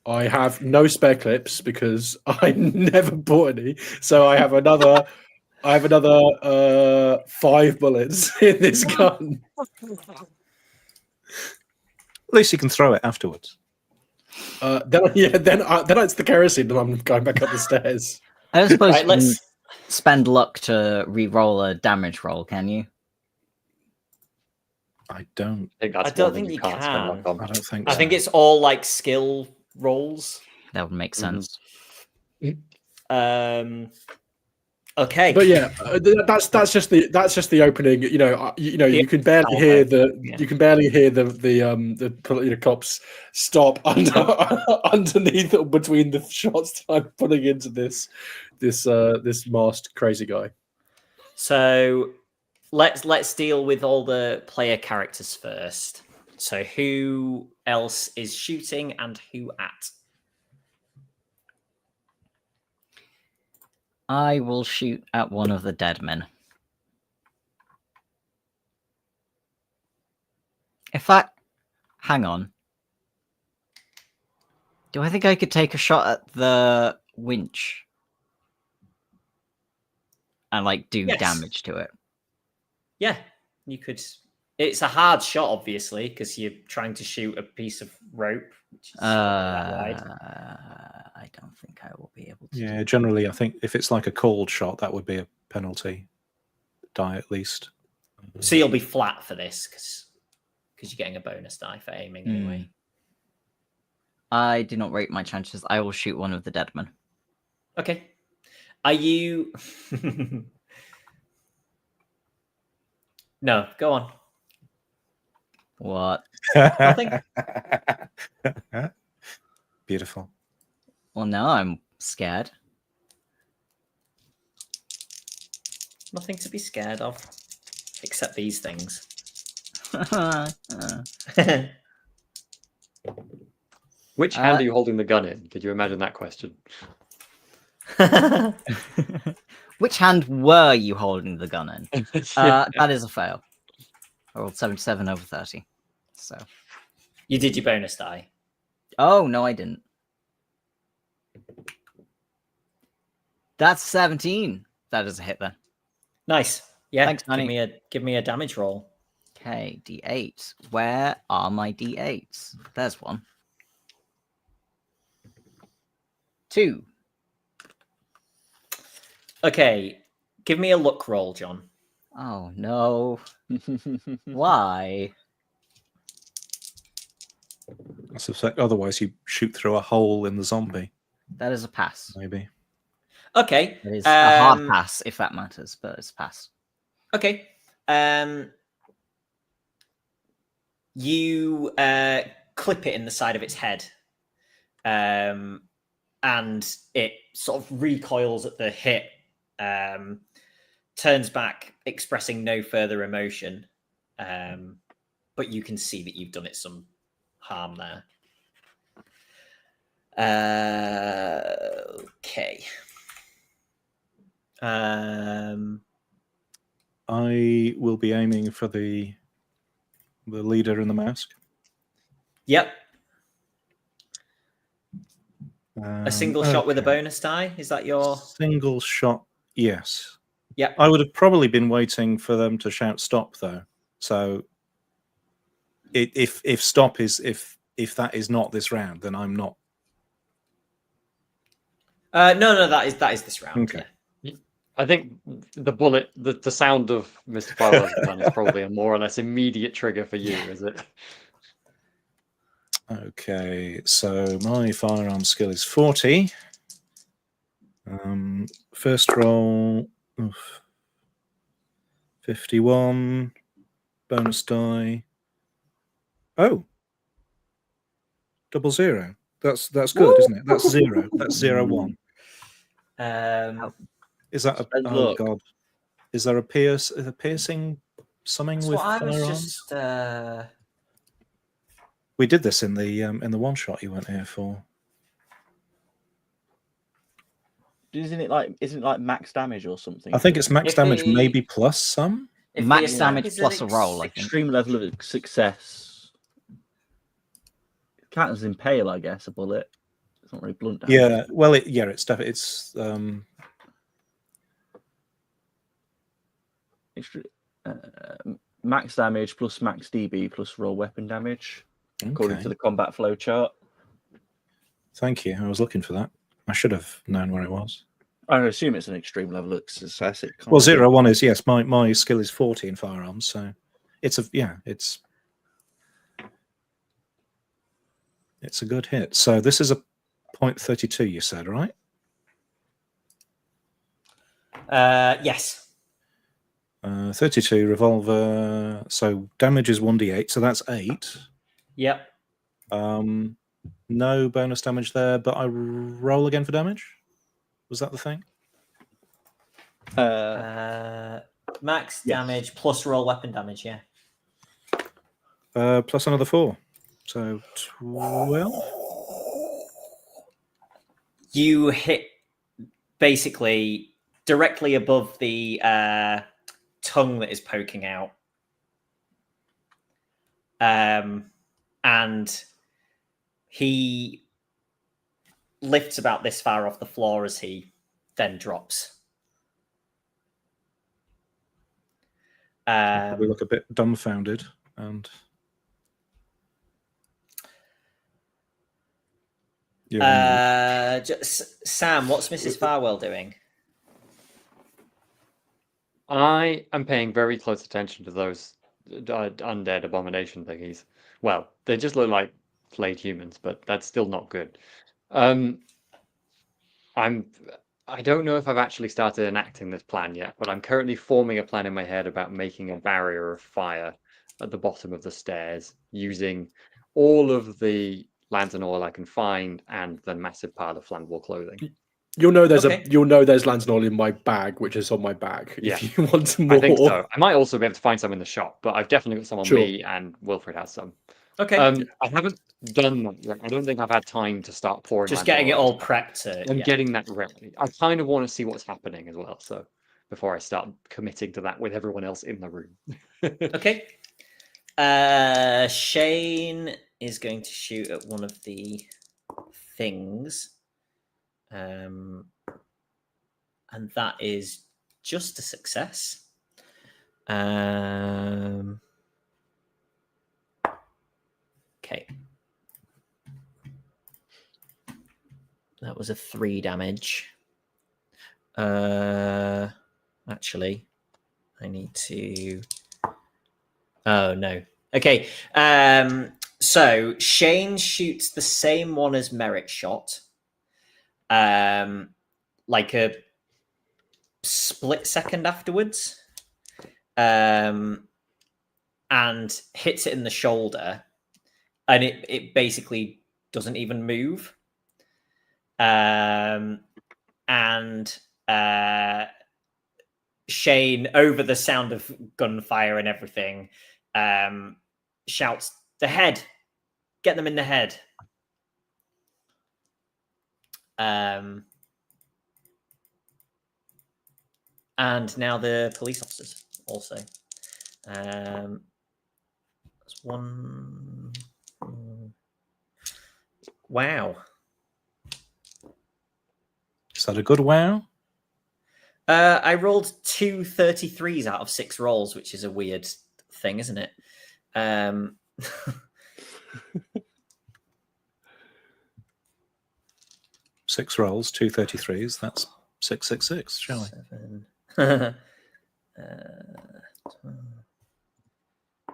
I have no spare clips because I never bought any. So I have another 5 bullets in this gun. At least you can throw it afterwards. Then it's the kerosene and I'm going back up the stairs. I don't suppose Right, you can let's spend luck to re-roll a damage roll, can you? I don't. I think that's I don't one think that you can't spend luck on. I don't think. I so. think it's all like skill rolls. That would make sense. Okay. But yeah, that's just the opening. You can barely hear the cops stop underneath or between the shots that I'm putting into this masked crazy guy. So let's deal with all the player characters first. So who else is shooting and who at? I will shoot at one of the dead men. In fact, hang on. Do I think I could take a shot at the winch? And do Yes. damage to it? Yeah, you could. It's a hard shot, obviously, because you're trying to shoot a piece of rope. Which is that wide. I don't think I will be able to. Yeah, generally, I think if it's like a cold shot, that would be a penalty die at least. So you'll be flat for this, because because you're getting a bonus die for aiming Hmm. anyway. I do not rate my chances. I will shoot one of the dead men. Okay. Are you? No, go on. What? Nothing? Beautiful. Well, now I'm scared. Nothing to be scared of, except these things. Which hand are you holding the gun in? Could you imagine that question? Which hand were you holding the gun in? Yeah. That is a fail. I rolled 77 over 30. So. You did your bonus die. Oh, no, I didn't. That's 17. That is a hit then. Nice. Yeah. Thanks, Jonny. Give me a damage roll. Okay, D8. Where are my D8s? There's one. 2. Okay. Give me a luck roll, John. Oh, no. Why? I suspect otherwise you shoot through a hole in the zombie, That is a pass. maybe. Okay. It is a hard pass, if that matters, but it's a pass. Okay. You clip it in the side of its head, and it sort of recoils at the hit, turns back, expressing no further emotion. But you can see that you've done it some harm there. Okay. I will be aiming for the leader in the mask. Yep. A single shot with a okay. bonus die? Is that your... Single shot, yes. Yep. I would have probably been waiting for them to shout stop, though. So if stop is if that is not this round, then I'm not. No, that is this round. Okay. Yeah. I think the bullet, the sound of Mr. Farwell's gun is probably a more or less immediate trigger for you, is it? Okay, so my firearm skill is 40. First roll, 51. Bonus die. Oh, 00. That's good, isn't it? That's 0. That's 01. Is that a Depends, oh look. god? Is there a piercing summing That's with what I was firearms? just... We did this in the one shot you went here for. Isn't it like max damage or something? I think it's max If damage, the- maybe plus some. if the Max attack damage is plus a roll, I think. Extreme level of success. It counts as impale, I guess. A bullet. It's not really blunt damage. Yeah, well, it's definitely Max damage plus max DB plus raw weapon damage, according okay. to the combat flow chart. Thank you. I was looking for that. I should have known where it was. I assume it's an extreme level of success. It can't Well, be- 01 is yes. My skill is 40 in firearms, so it's a good hit. So this is a .32. You said, right? yes. 32 revolver. So damage is 1d8. So that's 8. Yep. No bonus damage there, but I roll again for damage. Was that the thing? Max yes. damage plus roll weapon damage, yeah. Plus another 4. So 12. You hit basically directly above the tongue that is poking out. And he lifts about this far off the floor as he then drops. We look a bit dumbfounded and Sam, what's Mrs. Farwell doing? I am paying very close attention to those undead abomination thingies. Well, they just look like flayed humans, but that's still not good. I don't know if I've actually started enacting this plan yet, but I'm currently forming a plan in my head about making a barrier of fire at the bottom of the stairs using all of the lantern oil I can find and the massive pile of flammable clothing. You'll know there's Okay. there's lantern oil in my bag, which is on my back. Yeah. If you want more, I think so. I might also be able to find some in the shop, but I've definitely got some on Sure. me, and Wilfred has some. Okay. I haven't done that yet. I don't think I've had time to start pouring. Just lantern getting it oil all on stuff. prepped. I'm Yeah. getting that ready. I kind of want to see what's happening as well. So before I start committing to that with everyone else in the room. Okay. Shane is going to shoot at one of the things. And that is just a success. Okay. That was a 3 damage. Actually, I need to... Oh, no. Okay. So Shane shoots the same one as Merritt shot. Like a split second afterwards. And hits it in the shoulder. And it basically doesn't even move. And Shane, over the sound of gunfire and everything, shouts, "The head! Get them in the head!" And now the police officers also. That's 1. Wow. Is that a good wow? I rolled 2 33s out of 6 rolls, which is a weird thing, isn't it? 6 rolls, 2 33s. That's 666, shall we? 7, 12,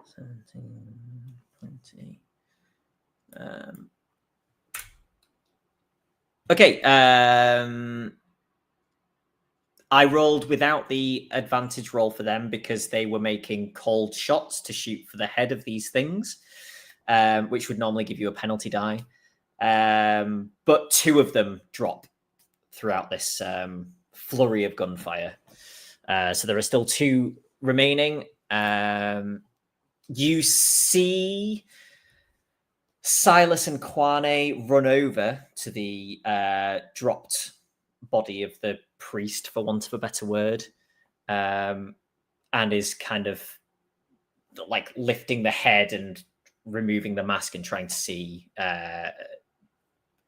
17, 20. Okay. I rolled without the advantage roll for them because they were making cold shots to shoot for the head of these things, which would normally give you a penalty die. But 2 of them drop throughout this flurry of gunfire. So there are still 2 remaining. You see Silas and Kwane run over to the dropped body of the priest, for want of a better word, and is kind of like lifting the head and removing the mask and trying to see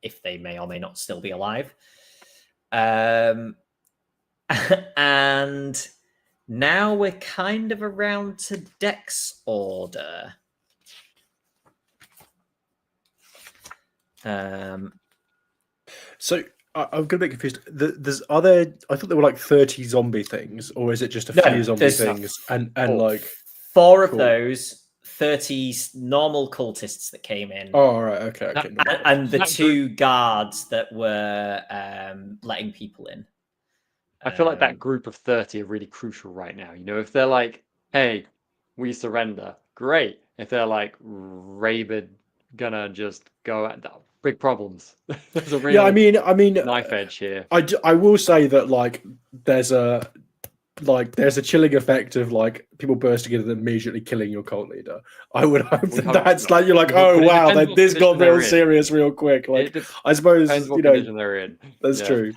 if they may or may not still be alive. And now we're kind of around to Dex order. So I'm gonna be confused. I thought there were like 30 zombie things, or is it just a No, few zombie there's things? And four. like 4 of Cool. those, 30 normal cultists that came in. oh, all right, okay. That- never mind. And the That 2 guards that were letting people in. I feel like that group of 30 are really crucial right now. You know, if they're like, hey, we surrender, great. If they're like, rabid, gonna just go at that, big problems. There's a real Yeah, I mean, knife edge here. I will say that like there's a chilling effect of like people bursting in and immediately killing your cult leader. I would hope We that hope that's not. like you're like, We hope- oh but it wow, depends what this got condition they're real in. serious real quick. Like It I suppose depends what you know condition they're in. that's Yeah. true.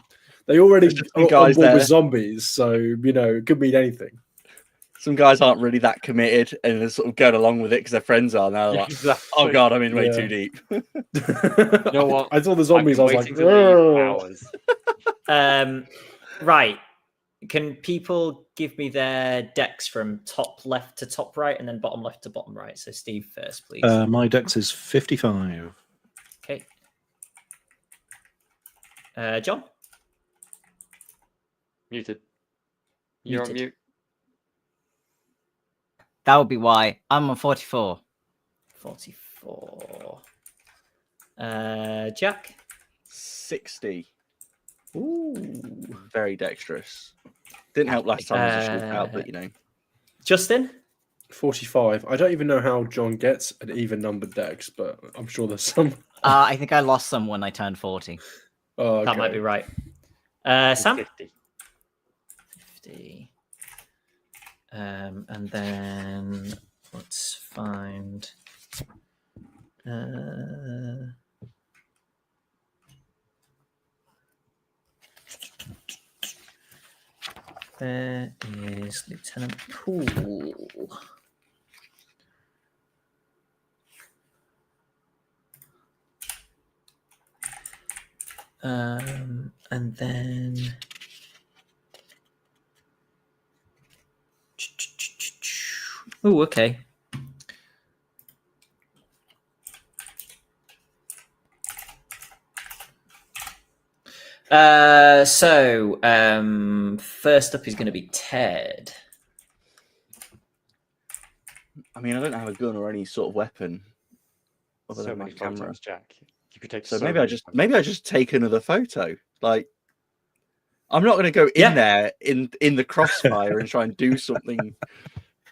They already There's just are some on guys board with there. zombies, so you know it could mean anything. Some guys aren't really that committed and they're sort of going along with it because their friends are. Now they're like, Exactly. oh god, I'm in way Yeah. too deep. You know what? I saw the I've zombies. been I was like, waiting to leave "Ugh." hours. Right. Can people give me their decks from top left to top right and then bottom left to bottom right? So Steve first, please. My dex is 55. Okay. John? Muted. You're on Muted. mute. that would be why. I'm on 44. 44. Jack? 60. Ooh. Very dexterous. Didn't help last time as a shootout, but Justin? 45. I don't even know how John gets an even numbered dex, but I'm sure there's some. I think I lost some when I turned 40. Oh, okay. That might be right. Sam? 50. 50. And then let's find. There is Lieutenant Poole. And then oh, okay. First up is going to be Ted. I mean, I don't have a gun or any sort of weapon other So than my many camera. photos, Jack. You could take So many photos. maybe I just take another photo. Like, I'm not going to go in there in the crossfire and try and do something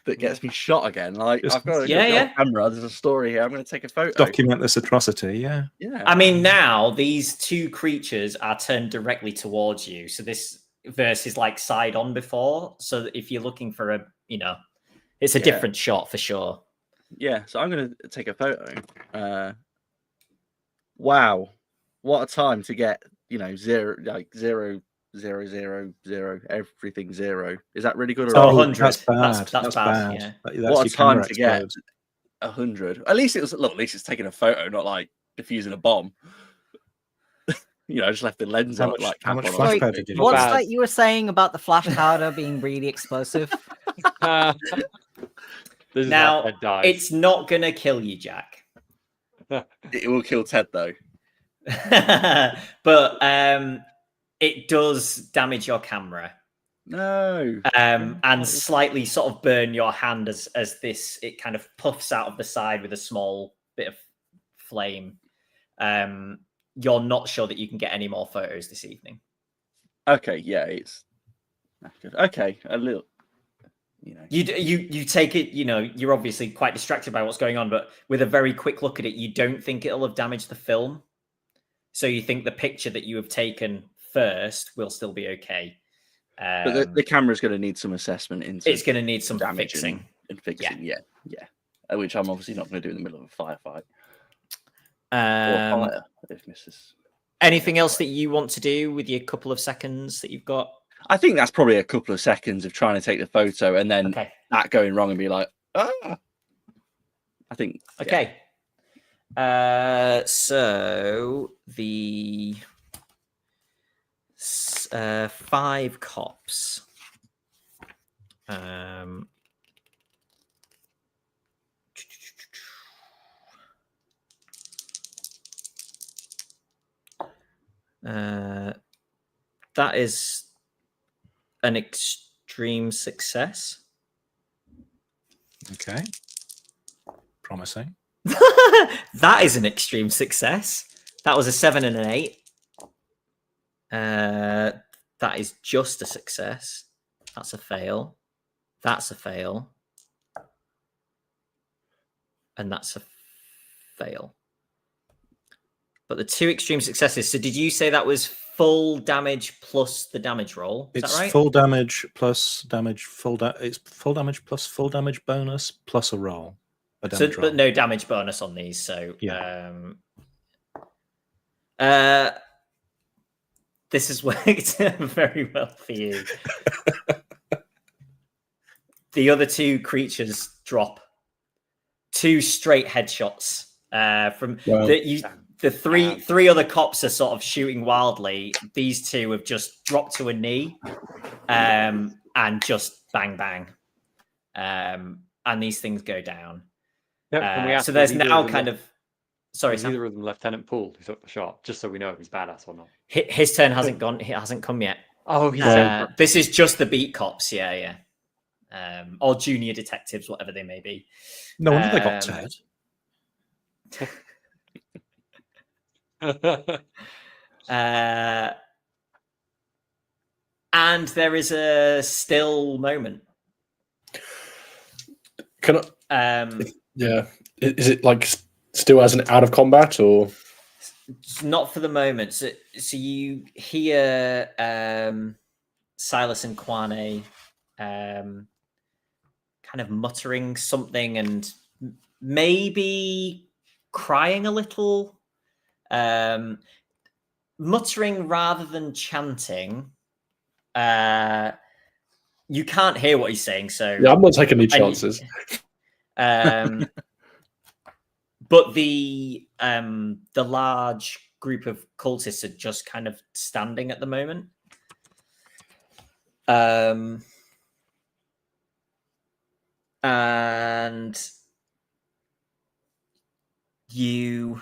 that gets me shot again. Like, I've got a camera. There's a story here. I'm going to take a photo. Document this atrocity. Yeah. I mean, now these two creatures are turned directly towards you. So this verse is like side on before. So if you're looking for a, it's a different shot for sure. Yeah. So I'm going to take a photo. Wow, what a time to get 0, like 0, 0, 0, 0, everything 0. Is that really good? Or 100? That's bad. That's bad. Yeah. That's what a time to get 100. At least at least it's taking a photo, not like defusing a bomb. I just left the lens How out. much, Like, how much flash powder did you What's use? that you were saying about the flash powder being really explosive? Now, it's not going to kill you, Jack. It will kill Ted, though. But it does damage your camera. No. And slightly sort of burn your hand as it kind of puffs out of the side with a small bit of flame. You're not sure that you can get any more photos this evening. Okay, yeah, it's good. Okay, a little. You take it. You're obviously quite distracted by what's going on, but with a very quick look at it, you don't think it'll have damaged the film. So you think the picture that you have taken first will still be okay. But the camera's going to need some assessment into. It's going to need some fixing. And fixing, yeah. Which I'm obviously not going to do in the middle of a firefight. Or fire, if Mrs. Anything else that you want to do with your couple of seconds that you've got? I think that's probably a couple of seconds of trying to take the photo and then that going wrong and be like, I think. Okay. So the 5 cops. That is an extreme success. Okay. Promising. That is an extreme success. That was a 7 and an 8. That is just a success. That's a fail. That's a fail. And that's a fail. But the 2 extreme successes. So did you say that was full damage plus the damage roll? Is that right? Full damage plus damage. It's full damage plus full damage bonus plus a roll. But no damage bonus on these. So this has worked very well for you. The other 2 creatures drop 2 straight headshots from the three other cops are sort of shooting wildly. These 2 have just dropped to a knee and just bang bang, and these things go down. So there's now kind of. Sorry, Sam. Neither of them Lieutenant Poole who took the shot, just so we know if he's badass or not. His turn hasn't gone. It hasn't come yet. Oh, this is just the beat cops. Yeah. or junior detectives, whatever they may be. No wonder they got Um, Ted. And there is a still moment. Can I? Um, Yeah. Is it like still as an out of combat or? not for the moment. So you hear Silas and Kwane kind of muttering something and maybe crying a little. Muttering rather than chanting. You can't hear what he's saying, so Yeah, I'm not taking any chances. But the large group of cultists are just kind of standing at the moment. And you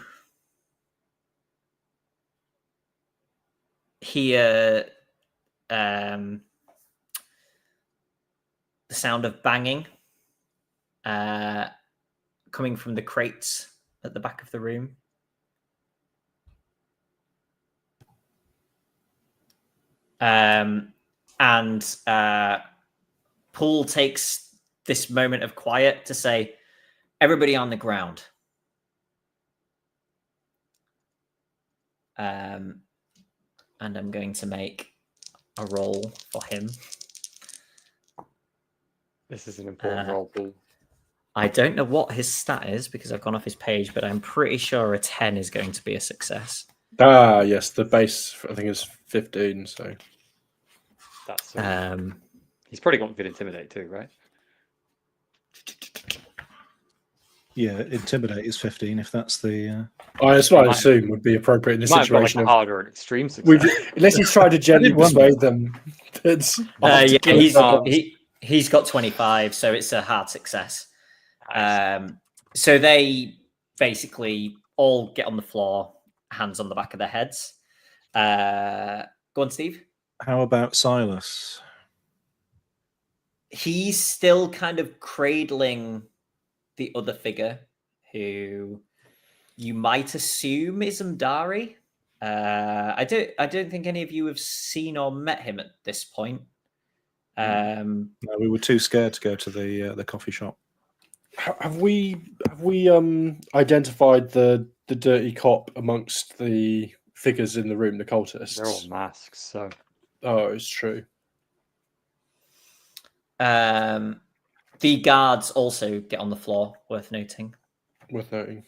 hear the sound of banging coming from the crates at the back of the room. And Paul takes this moment of quiet to say, everybody on the ground. And I'm going to make a roll for him. This is an important roll, Paul. I don't know what his stat is because I've gone off his page, but I'm pretty sure a 10 is going to be a success. Ah, yes, the base I think is 15. So That's he's probably got good intimidate too, right? Yeah, intimidate is 15 if that's the. that's what I assume would be appropriate in this Might have got situation. like a harder and extreme success. Unless he's trying to gently did wonder. persuade them. He's got 25, so it's a hard success. Nice. So they basically all get on the floor, hands on the back of their heads. Go on, Steve. How about Silas? He's still kind of cradling the other figure, who you might assume is Mdari. I don't think any of you have seen or met him at this point. No, we were too scared to go to the coffee shop. Have we identified the dirty cop amongst the figures in the room, the cultists? They're all masks, so. Oh, it's true. The guards also get on the floor, worth noting. Worth noting.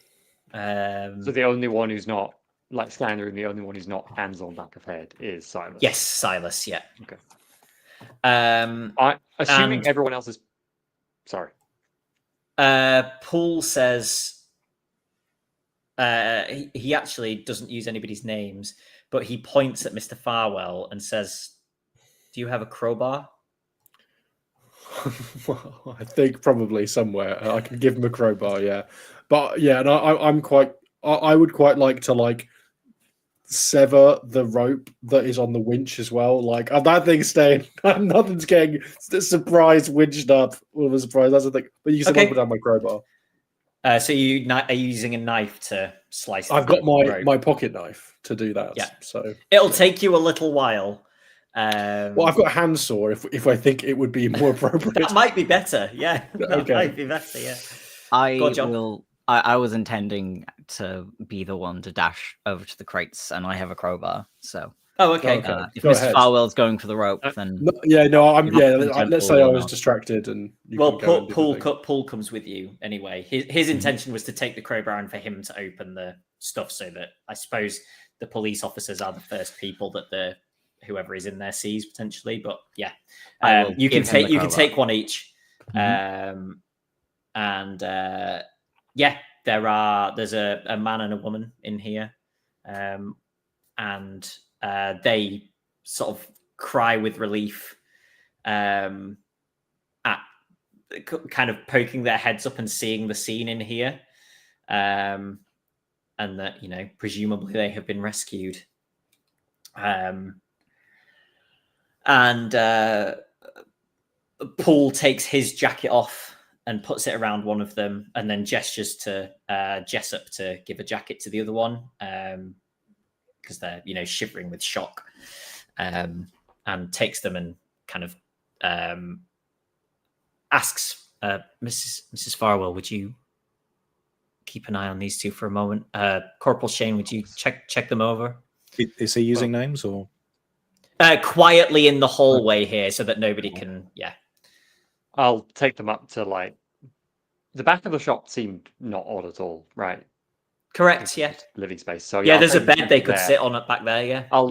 So the only one who's not, like standard, the only one who's not hands on back of head is Silas. Yes, Silas, yeah. Okay. and- Assuming everyone else is. Sorry. Paul says he actually doesn't use anybody's names, but he points at Mr. Farwell and says, "Do you have a crowbar?" Well, I think probably somewhere I can give him a crowbar, yeah. But yeah, and I would quite like to sever the rope that is on the winch as well. Like that thing's staying, nothing's getting surprise winched up. All of a surprise, that's the thing. But you can still put down my crowbar. So you are using a knife to slice. I've got rope. my pocket knife to do that. Yeah. So it'll take you a little while. Well, I've got a handsaw. If I think it would be more appropriate, that might be better. Yeah, that might be better. Yeah. I was intending to be the one to dash over to the crates, and I have a crowbar. So, okay. If Mr. Farwell's going for the rope, then let's say I was distracted, and Paul comes with you anyway. His intention was to take the crowbar and for him to open the stuff, so that I suppose the police officers are the first people that whoever is in there sees potentially. But yeah, you can take one each, and yeah, there's a man and a woman in here, and they sort of cry with relief at kind of poking their heads up and seeing the scene in here, and that presumably they have been rescued. And Paul takes his jacket off and puts it around one of them, and then gestures to Jessup to give a jacket to the other one, because they're shivering with shock, and takes them and kind of asks Mrs. Farwell, would you keep an eye on these two for a moment? Corporal Shane, would you check them over? Is he using names or quietly in the hallway here so that nobody can? Yeah, I'll take them up to like the back of the shop. Seemed not odd at all, right? correct. Yeah, Living space. So yeah. I'll There's a take them bed through they to could there. sit on it back there. Yeah, I'll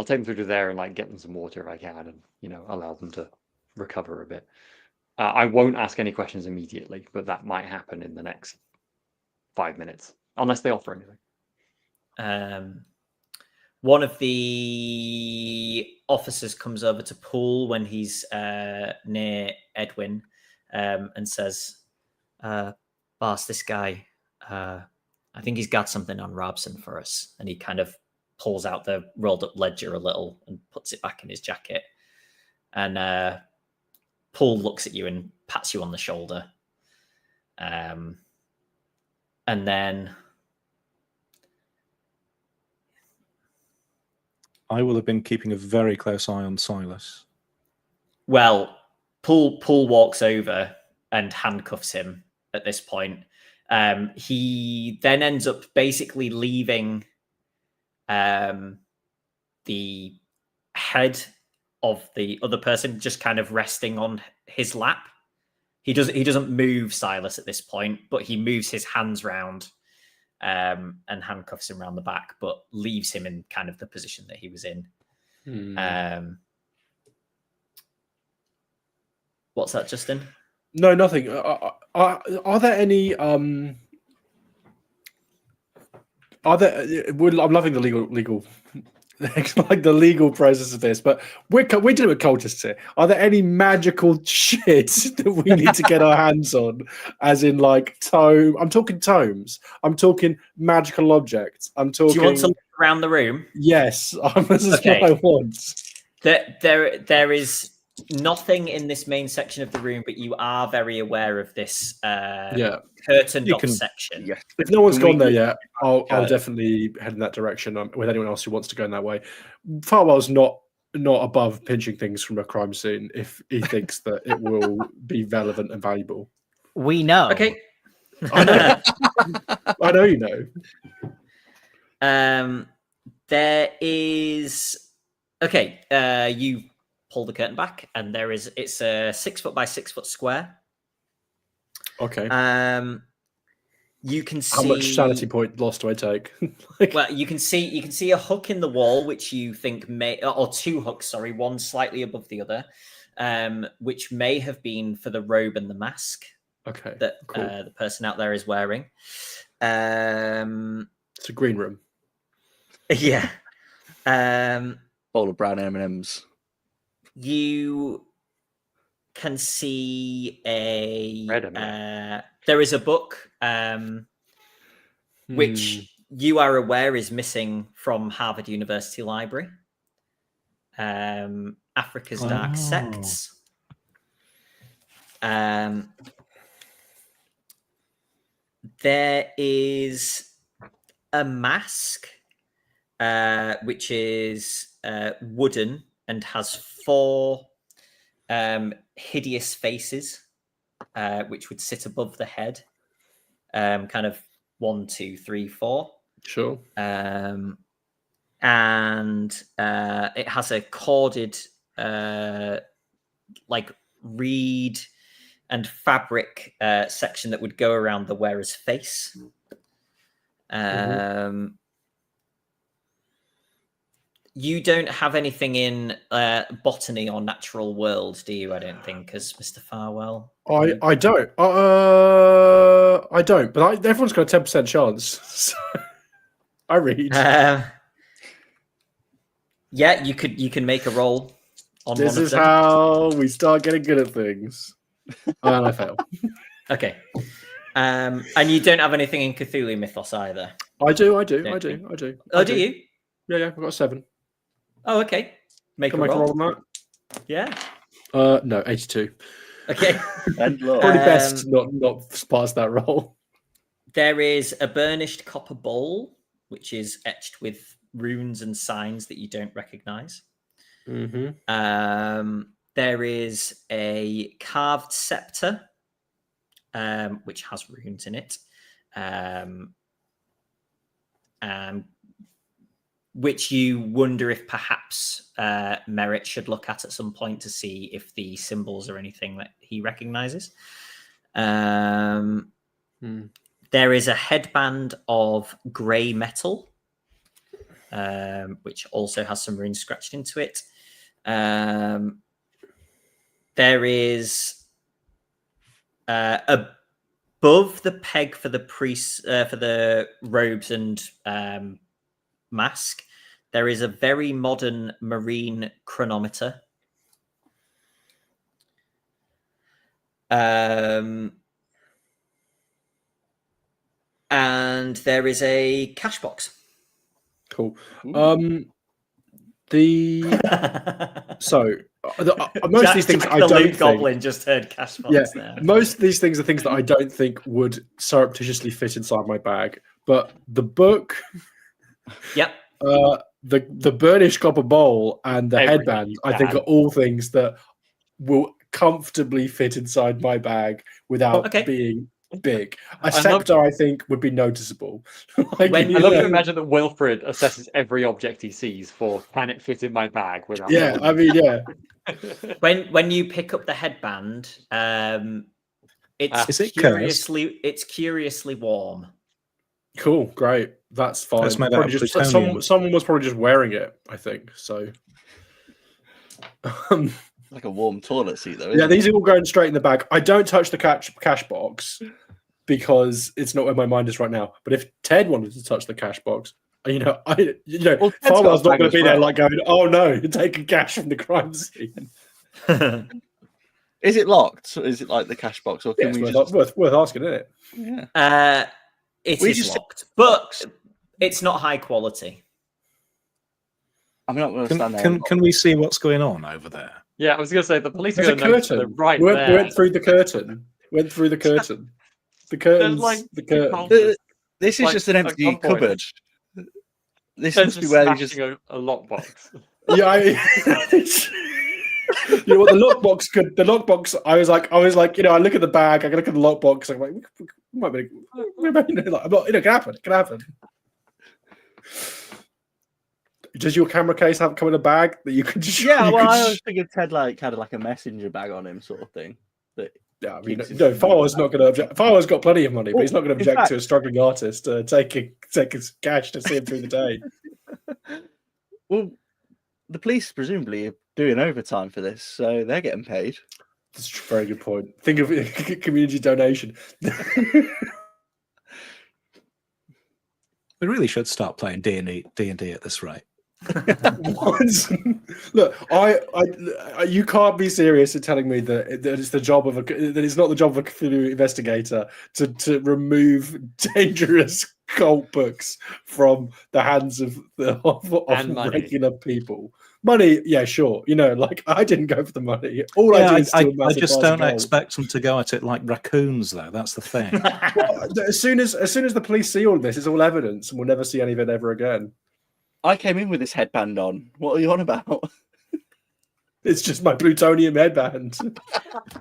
take them through to there and like get them some water if I can, and allow them to recover a bit. I won't ask any questions immediately, but that might happen in the next 5 minutes, unless they offer anything. One of the officers comes over to Paul when he's near Edwin, and says, "Boss, this guy, I think he's got something on Robson for us." And he kind of pulls out the rolled up ledger a little and puts it back in his jacket. And Paul looks at you and pats you on the shoulder. And then I will have been keeping a very close eye on Silas. well, Paul walks over and handcuffs him at this point. He then ends up basically leaving the head of the other person just kind of resting on his lap. He doesn't move Silas at this point, but he moves his hands round and handcuffs him around the back, but leaves him in kind of the position that he was in. What's that, Justin? No, nothing. Are there any? I'm loving the legal, like the legal process of this, but we're dealing with cultists here. Are there any magical shit that we need to get our hands on? As in, like I'm talking tomes. I'm talking magical objects. I'm talking. Do you want to look around the room? Yes, this is Okay. what I want. There is nothing in this main section of the room, but you are very aware of this curtained You off can- section. Yes. If no one's Can we- gone there yet, I'll Go. definitely head in that direction with anyone else who wants to go in that way. Farwell's not above pinching things from a crime scene if he thinks that it will be relevant and valuable. We know. Okay. I know. I know you know. There is you pull the curtain back, and it's a 6 foot by 6 foot square. Okay. You can see How much sanity point loss do I take? well, you can see a hook in the wall, which you think or two hooks, sorry, one slightly above the other, which may have been for the robe and the mask Okay. that Cool. the person out there is wearing. It's a green room. Yeah. Bowl of brown M&Ms. You can see Red there is a book which you are aware is missing from Harvard University Library. Africa's Dark Sects. There is a mask which is wooden and has 4 hideous faces, which would sit above the head, kind of 1, 2, 3, 4. Sure. And it has a corded, like reed and fabric section that would go around the wearer's face. You don't have anything in botany or natural world, do you? I don't think, as Mr. Farwell. I don't. I don't. But everyone's got a 10% chance. So I read. Yeah, you can make a roll on This one of is them. how we start getting good at things. And I fail. Okay. And you don't have anything in Cthulhu mythos either. I do. Don't Oh, do you? Yeah, I've got a 7. Oh, okay. Make Can a I make a roll. roll on that? Yeah. No, 82. Okay. And look, Probably best not pass that roll. There is a burnished copper bowl, which is etched with runes and signs that you don't recognize. Mm-hmm. There is a carved scepter, which has runes in it, which you wonder if perhaps Merritt should look at some point to see if the symbols are anything that he recognizes. There is a headband of grey metal, which also has some runes scratched into it. There is above the peg for the priests, for the robes and mask, there is a very modern marine chronometer. And there is a cash box. Cool. Ooh. So most of these things Jack I the don't Loot think. Goblin just heard cash box there. Most of these things are things that I don't think would surreptitiously fit inside my bag. But the book, yep, the burnished copper bowl and the Everything headband, you I think can. are all things that will comfortably fit inside my bag without being big. A scepter, I think, would be noticeable. I love to imagine that Wilfred assesses every object he sees for, can it fit in my bag without? Yeah, I mean, yeah. When you pick up the headband, it's curiously warm. Cool, great. That's fine. That's made out of plutonium. Someone was probably just wearing it, I think. So like a warm toilet seat, though. Yeah, these are all going straight in the bag. I don't touch the cash box because it's not where my mind is right now. But if Ted wanted to touch the cash box, well, Farwell's not going to be there like going, "Oh no, you're taking cash from the crime scene." Is it locked? Is it like the cash box, or can we worth asking, isn't it? Yeah. It is locked, but it's not high quality. I'm not going to stand there. Can we see what's going on over there? Yeah, I was going to say the police are There's going to notice they're right there. Went through the curtain. The curtains. The curtain. This is just an empty cupboard. This must be where they just a lockbox. Yeah, you know what, the lockbox. I was like, I look at the bag, I look at the lockbox. I'm like, it can happen. It can happen. Does your camera case come in a bag that you could just? Yeah, well, I was thinking Ted had like a messenger bag on him, sort of thing. Yeah, I mean, no, Farwell's not going to object. Farwell's got plenty of money, but he's not going to object to a struggling artist taking his cash to see him through the day. Well, the police presumably are doing overtime for this, so they're getting paid. That's a very good point. Think of community donation. We really should start playing D&D at this rate. Look, you can't be serious in telling me that it's the job of that it's not the job of a Cthulhu investigator to remove dangerous cult books from the hands of regular people. Money, yeah, sure. I didn't go for the money. All I did is I just don't expect them to go at it like raccoons, though. That's the thing. Well, as soon as the police see all this, it's all evidence, and we'll never see any of it ever again. I came in with this headband on. What are you on about? It's just my plutonium headband.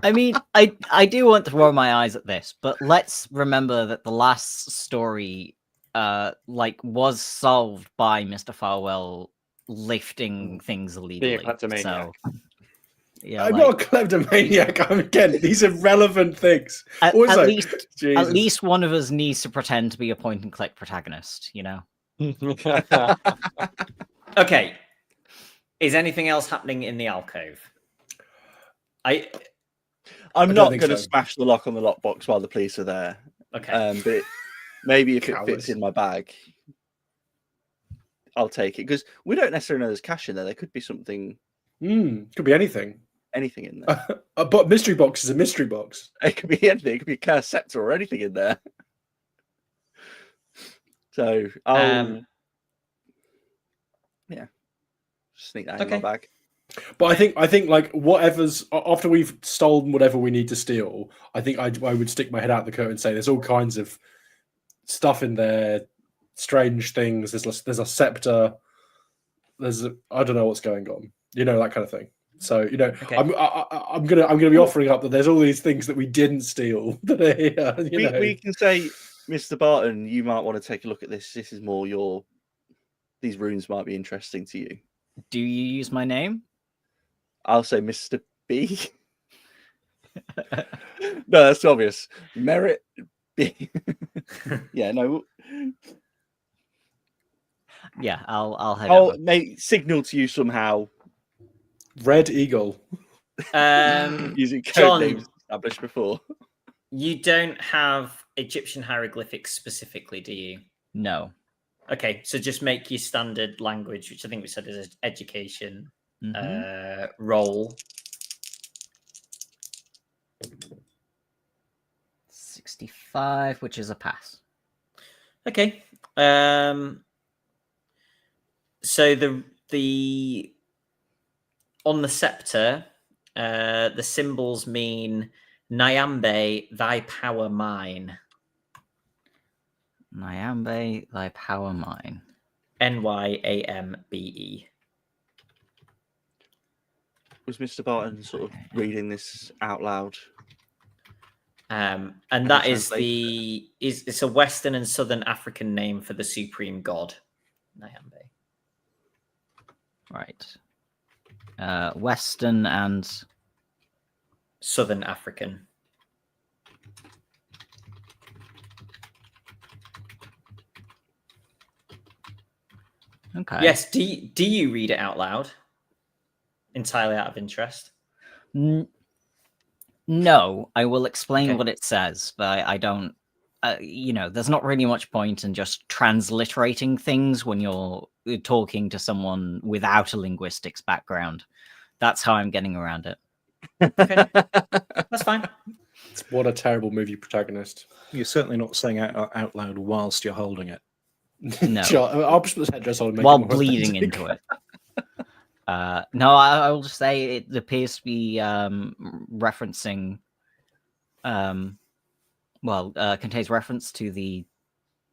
I mean, I do want to roll my eyes at this, but let's remember that the last story, was solved by Mr. Farwell lifting things illegally. Being a kleptomaniac. So, yeah, I'm not a kleptomaniac. Again, these are relevant things. At least one of us needs to pretend to be a point-and-click protagonist, Okay. Is anything else happening in the alcove? I'm not going to smash the lock on the lockbox while the police are there. Okay. But maybe if it fits in my bag, I'll take it. Because we don't necessarily know there's cash in there. There could be something. Could be anything. Anything in there. But mystery box is a mystery box. It could be anything. It could be a cursed scepter or anything in there. So I'll sneak that in my bag. But I think like whatever's after we've stolen whatever we need to steal, I think I would stick my head out the curtain and say there's all kinds of stuff in there, strange things. There's a scepter. I don't know what's going on. You know, that kind of thing. So Okay. I'm gonna be offering up that there's all these things that we didn't steal that are here. We can say, Mr. Barton, you might want to take a look at this. This is more these runes might be interesting to you. Do you use my name? I'll say Mr. B. No, that's obvious. Merit B. Yeah, no. Yeah, I'll head I'll over. signal to you somehow Red Eagle. using code John, names established before. you don't have Egyptian hieroglyphics specifically, do you? No. Okay, so just make your standard language, which I think we said is education, roll. 65, which is a pass. Okay. So the on the scepter, the symbols mean Nyambe, thy power mine. Nyambe, thy power mine. Nyambe. Was Mr. Barton sort of reading this out loud? And Can that you is translate it's a Western and Southern African name for the supreme god, Nyambe. Right. Western and Southern African. okay. Yes. Do you read it out loud? Entirely out of interest. No, I will explain Okay. what it says, but I don't. There's not really much point in just transliterating things when you're talking to someone without a linguistics background. That's how I'm getting around it. Okay. That's fine. What a terrible movie protagonist. You're certainly not saying out loud whilst you're holding it. No. Sure, I'll just put this headdress on and make While it more bleeding authentic. into it. No, I will just say it appears to be referencing, contains reference to the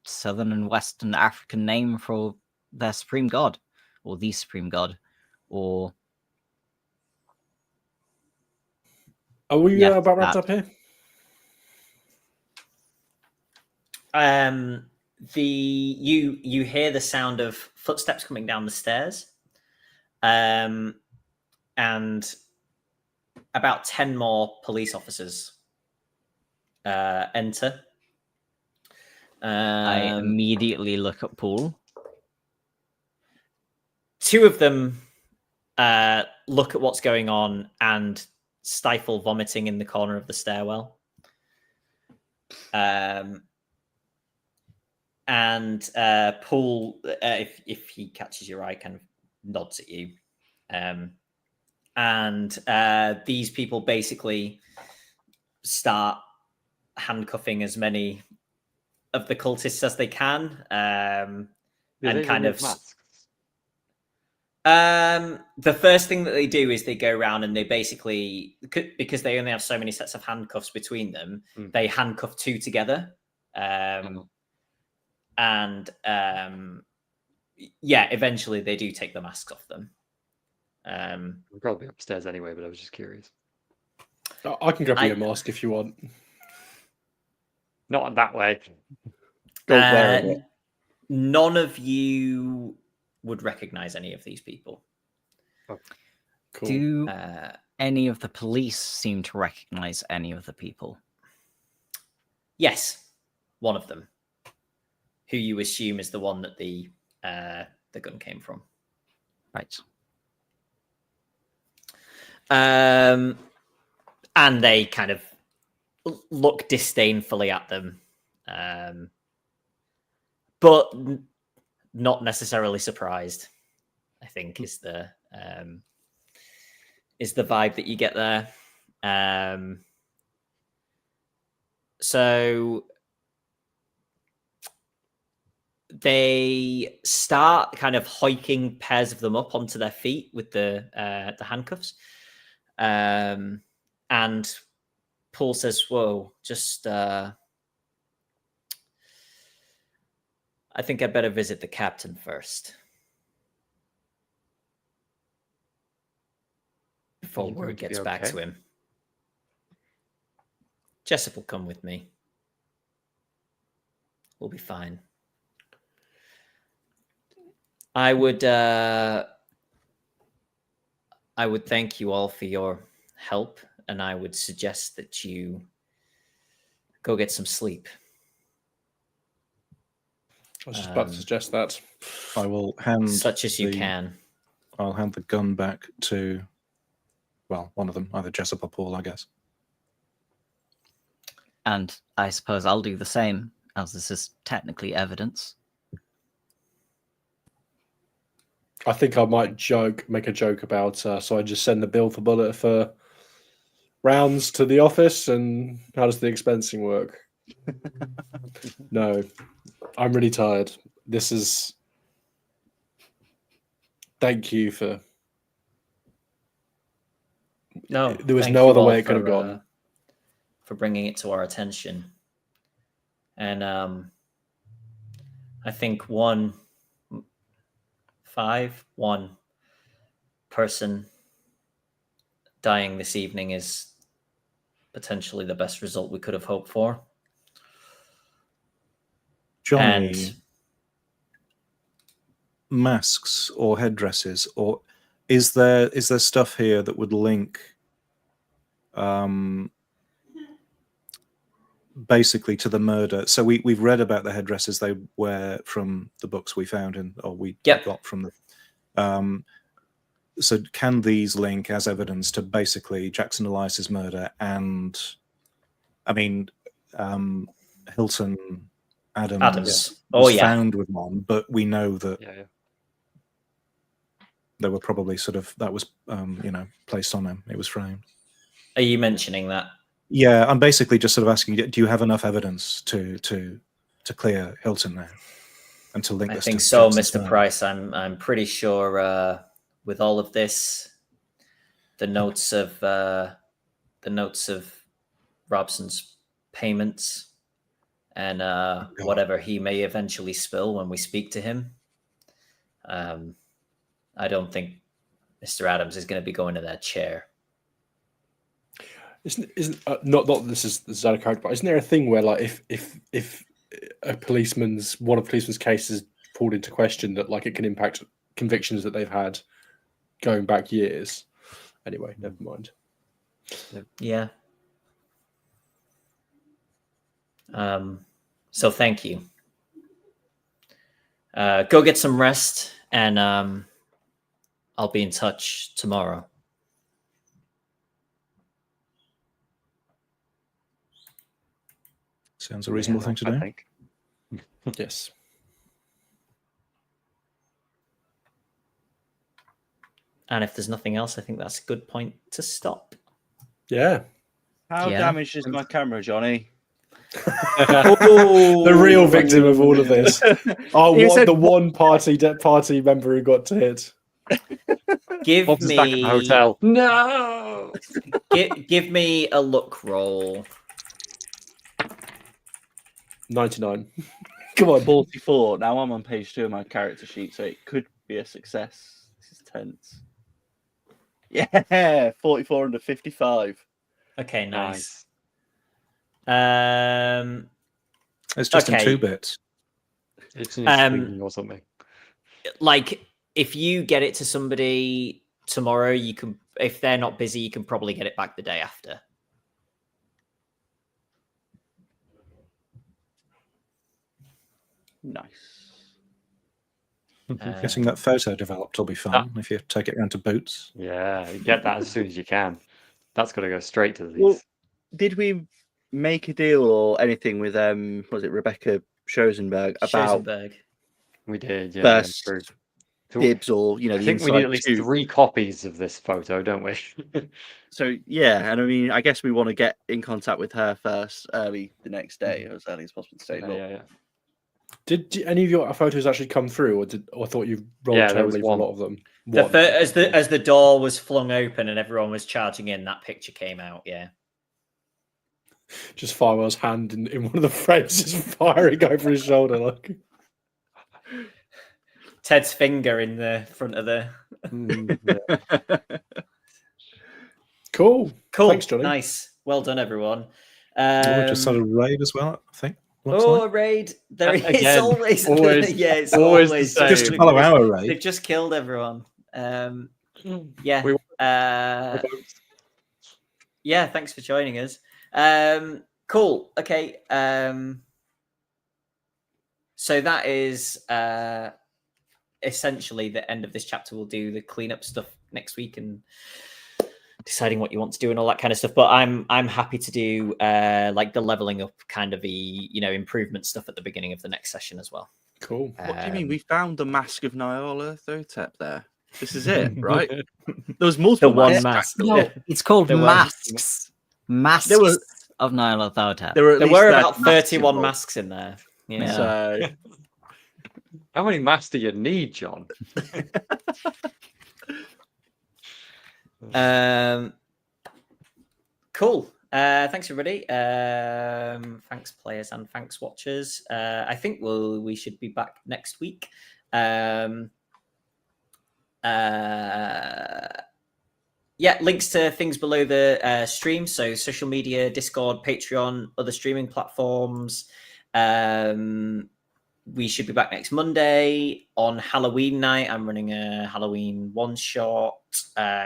Southern and Western African name for their supreme god, or the supreme god, or Are we Yeah, about wrapped that. up here? You hear the sound of footsteps coming down the stairs, and about 10 more police officers enter. I immediately look at Paul. Two of them look at what's going on and stifle vomiting in the corner of the stairwell. And Paul, if he catches your eye, kind of nods at you. And these people basically start handcuffing as many of the cultists as they can, and kind of masks. the first thing that they do is they go around and they basically, because they only have so many sets of handcuffs between them, they handcuff two together. And eventually they do take the masks off them. We're probably upstairs anyway, but I was just curious. I can grab you a mask if you want. Not that way. None of you would recognize any of these people. Cool. Do any of the police seem to recognize any of the people? Yes, one of them, who you assume is the one that the gun came from. Right. And they kind of look disdainfully at them, but not necessarily surprised, I think, is the vibe that you get there. So they start kind of hiking pairs of them up onto their feet with the handcuffs. And Paul says, "Whoa, just I think I'd better visit the captain first before word gets back to him. Jessup will come with me. We'll be fine. I would thank you all for your help, and I would suggest that you go get some sleep." I was just about to suggest that. I will hand such as you can. I'll hand the gun back to, well, one of them, either Jessup or Paul, I guess. And I suppose I'll do the same, as this is technically evidence. I think I might make a joke about, so I just send the bill for bullet for rounds to the office, and how does the expensing work? No, I'm really tired. This is... Thank you for... No, there was thank no you other all way it could have gone. For bringing it to our attention. And I think one person dying this evening is potentially the best result we could have hoped for. Jonny, And masks or headdresses, or is there stuff here that would link basically to the murder? So we've read about the headdresses they wear from the books we found got from the so can these link as evidence to basically Jackson Elias's murder? And I mean, Hilton Adams was found with one, but we know that they were probably that was placed on him. It was framed. Are you mentioning that? Yeah, I'm basically just sort of asking, do you have enough evidence to clear Hilton now and to link I this? think to so, Jackson's Mr. Price. I'm pretty sure with all of this, the notes of Robson's payments and whatever he may eventually spill when we speak to him. I don't think Mr. Adams is going to be going to that chair. Isn't not this is out of character, but isn't there a thing where, like, if one of a policeman's case is pulled into question, that like it can impact convictions that they've had going back years? Anyway, never mind. Yeah. So thank you. Go get some rest, and I'll be in touch tomorrow. Sounds a reasonable thing to do. I think. Yes. And if there's nothing else, I think that's a good point to stop. Yeah. How damaged is my camera, Jonny? The real victim of all of this. Oh, the one party member who got to hit. Give Bob's back at the hotel. No. Give me a look roll. 99. Come on. 44. Now I'm on page 2 of my character sheet, so it could be a success. This is tense. Yeah, 44 under 55. Okay, nice. It's just in 2 bits. It's in your screen or something. Like, if you get it to somebody tomorrow, you can. If they're not busy, you can probably get it back the day after. Nice. I'm guessing that photo developed will be fun if you take it around to Boots. Yeah, you get that as soon as you can. That's got to go straight to these. Well, did we make a deal or anything with was it Rebecca Schoenberg about We did, yeah. first So, dibs, or I think we need at least 3 copies of this photo, don't we? So yeah, and I mean, I guess we want to get in contact with her first, early the next day, or as early as possible to say, look, yeah. Did any of your photos actually come through, or thought you rolled Yeah, there was terribly for a one. lot of them? As the door was flung open and everyone was charging in, that picture came out. Yeah. Just Farwell's hand in one of the frames, just firing over his shoulder, like Ted's finger in the front of the. Cool. Cool. Thanks, Jonny. Nice. Well done, everyone. We just had a raid as well, I think. A raid. There is Again, always, always- yeah, it's always the always same. Just to follow our raid. They've just killed everyone. Yeah. We- Yeah, thanks for joining us. Cool. Okay. So that is essentially the end of this chapter. We'll do the cleanup stuff next week and deciding what you want to do and all that kind of stuff. But I'm happy to do like the leveling up kind of the improvement stuff at the beginning of the next session as well. Cool. What do you mean? We found the Mask of Nyarlathotep there. This is it, right? There was multiple The one masks, mask. actually. No, it's called There were- Masks. Masks There were- of Nyarlathotep. There were, at There least were 30 about masks 31 involved. masks in there. Yeah. So How many masks do you need, John? Cool. Thanks everybody. Thanks players and thanks watchers. I think we should be back next week. Yeah, links to things below the stream. So social media, Discord, Patreon, other streaming platforms. We should be back next Monday on Halloween night. I'm running a Halloween one-shot,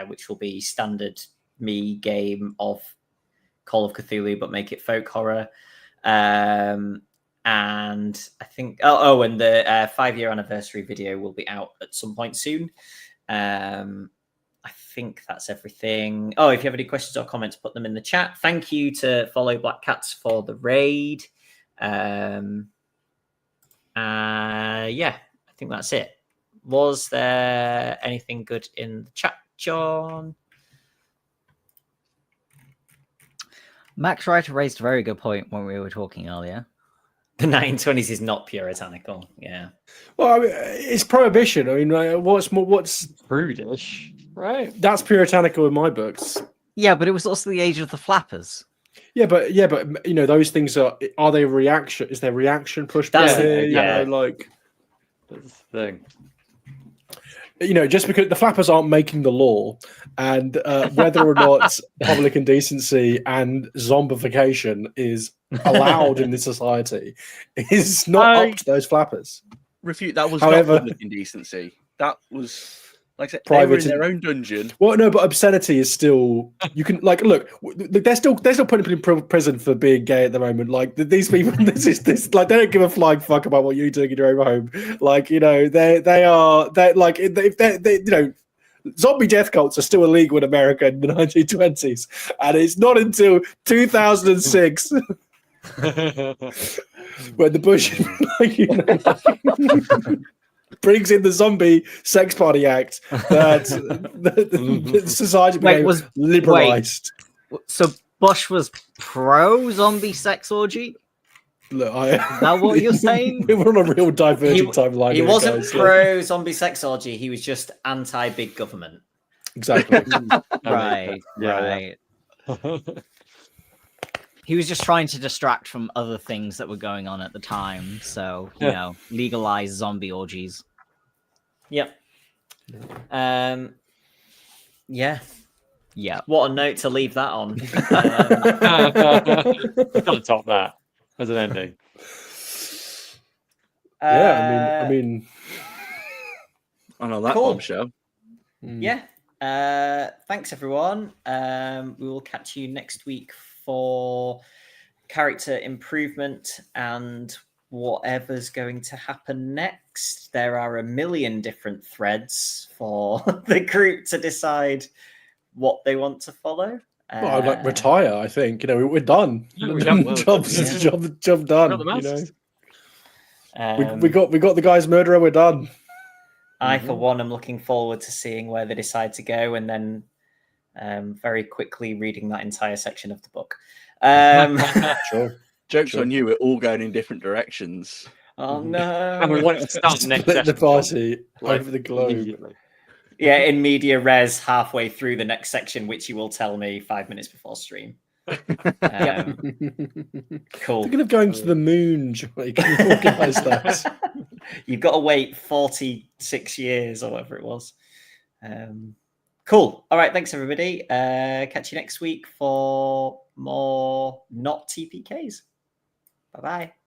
which will be standard me game of Call of Cthulhu, but make it folk horror. And I think, and the 5-year anniversary video will be out at some point soon. I think that's everything. Oh, if you have any questions or comments, put them in the chat. Thank you to Follow Black Cats for the raid. Yeah, I think that's it. Was there anything good in the chat, John? Max Writer raised a very good point when we were talking earlier. The 1920s is not puritanical. Yeah. Well, I mean, it's prohibition. I mean, what's Prudish, right? that's puritanical in my books. Yeah, but it was also the age of the flappers. Yeah, but those things are they reaction? Is there reaction pushback? That's here? yeah. Like That's the thing. Just because the flappers aren't making the law, and whether or not public indecency and zombification is allowed in this society is not up to those flappers. refute that was However- not public indecency. That was like I said, Private they were in in- their own dungeon. Well, no, but obscenity is still. You can look. They're still putting people in prison for being gay at the moment. Like these people, this. Like they don't give a flying fuck about what you're doing in your own home. Like zombie death cults are still illegal in America in the 1920s, and it's not until 2006 when the Bush brings in the Zombie Sex Party Act that the society became liberalized. So Bush was pro zombie sex orgy? Look, Is that what you're saying? we were on a real divergent timeline. He here, wasn't guys. pro zombie sex orgy. He was just anti big government. Exactly. Right, Yeah. right. He was just trying to distract from other things that were going on at the time. So, legalize zombie orgies. Yep. Yeah. Yeah. What a note to leave that on. Gotta top that as an ending. Yeah, I mean, And on that Cool. bombshell. Yeah. Thanks everyone. We will catch you next week for character improvement and whatever's going to happen next. There are a million different threads for the group to decide what they want to follow. well, I'd like retire. I think we're done. Yeah, we done well. job done. Got the masks. We got the guy's murderer. We're done. I, for one, am looking forward to seeing where they decide to go, and then very quickly reading that entire section of the book. Sure. Joke's Sure. on you, we're all going in different directions. Oh no! And we want to start next Split the session, John. party Like, over the globe. immediately. Yeah, in media res, halfway through the next section, which you will tell me 5 minutes before stream. Cool. Thinking of going to the moon, Johnny. Can you organise that? You've got to wait 46 years or whatever it was. Cool. All right. Thanks, everybody. Catch you next week for more not TPKs. Bye-bye.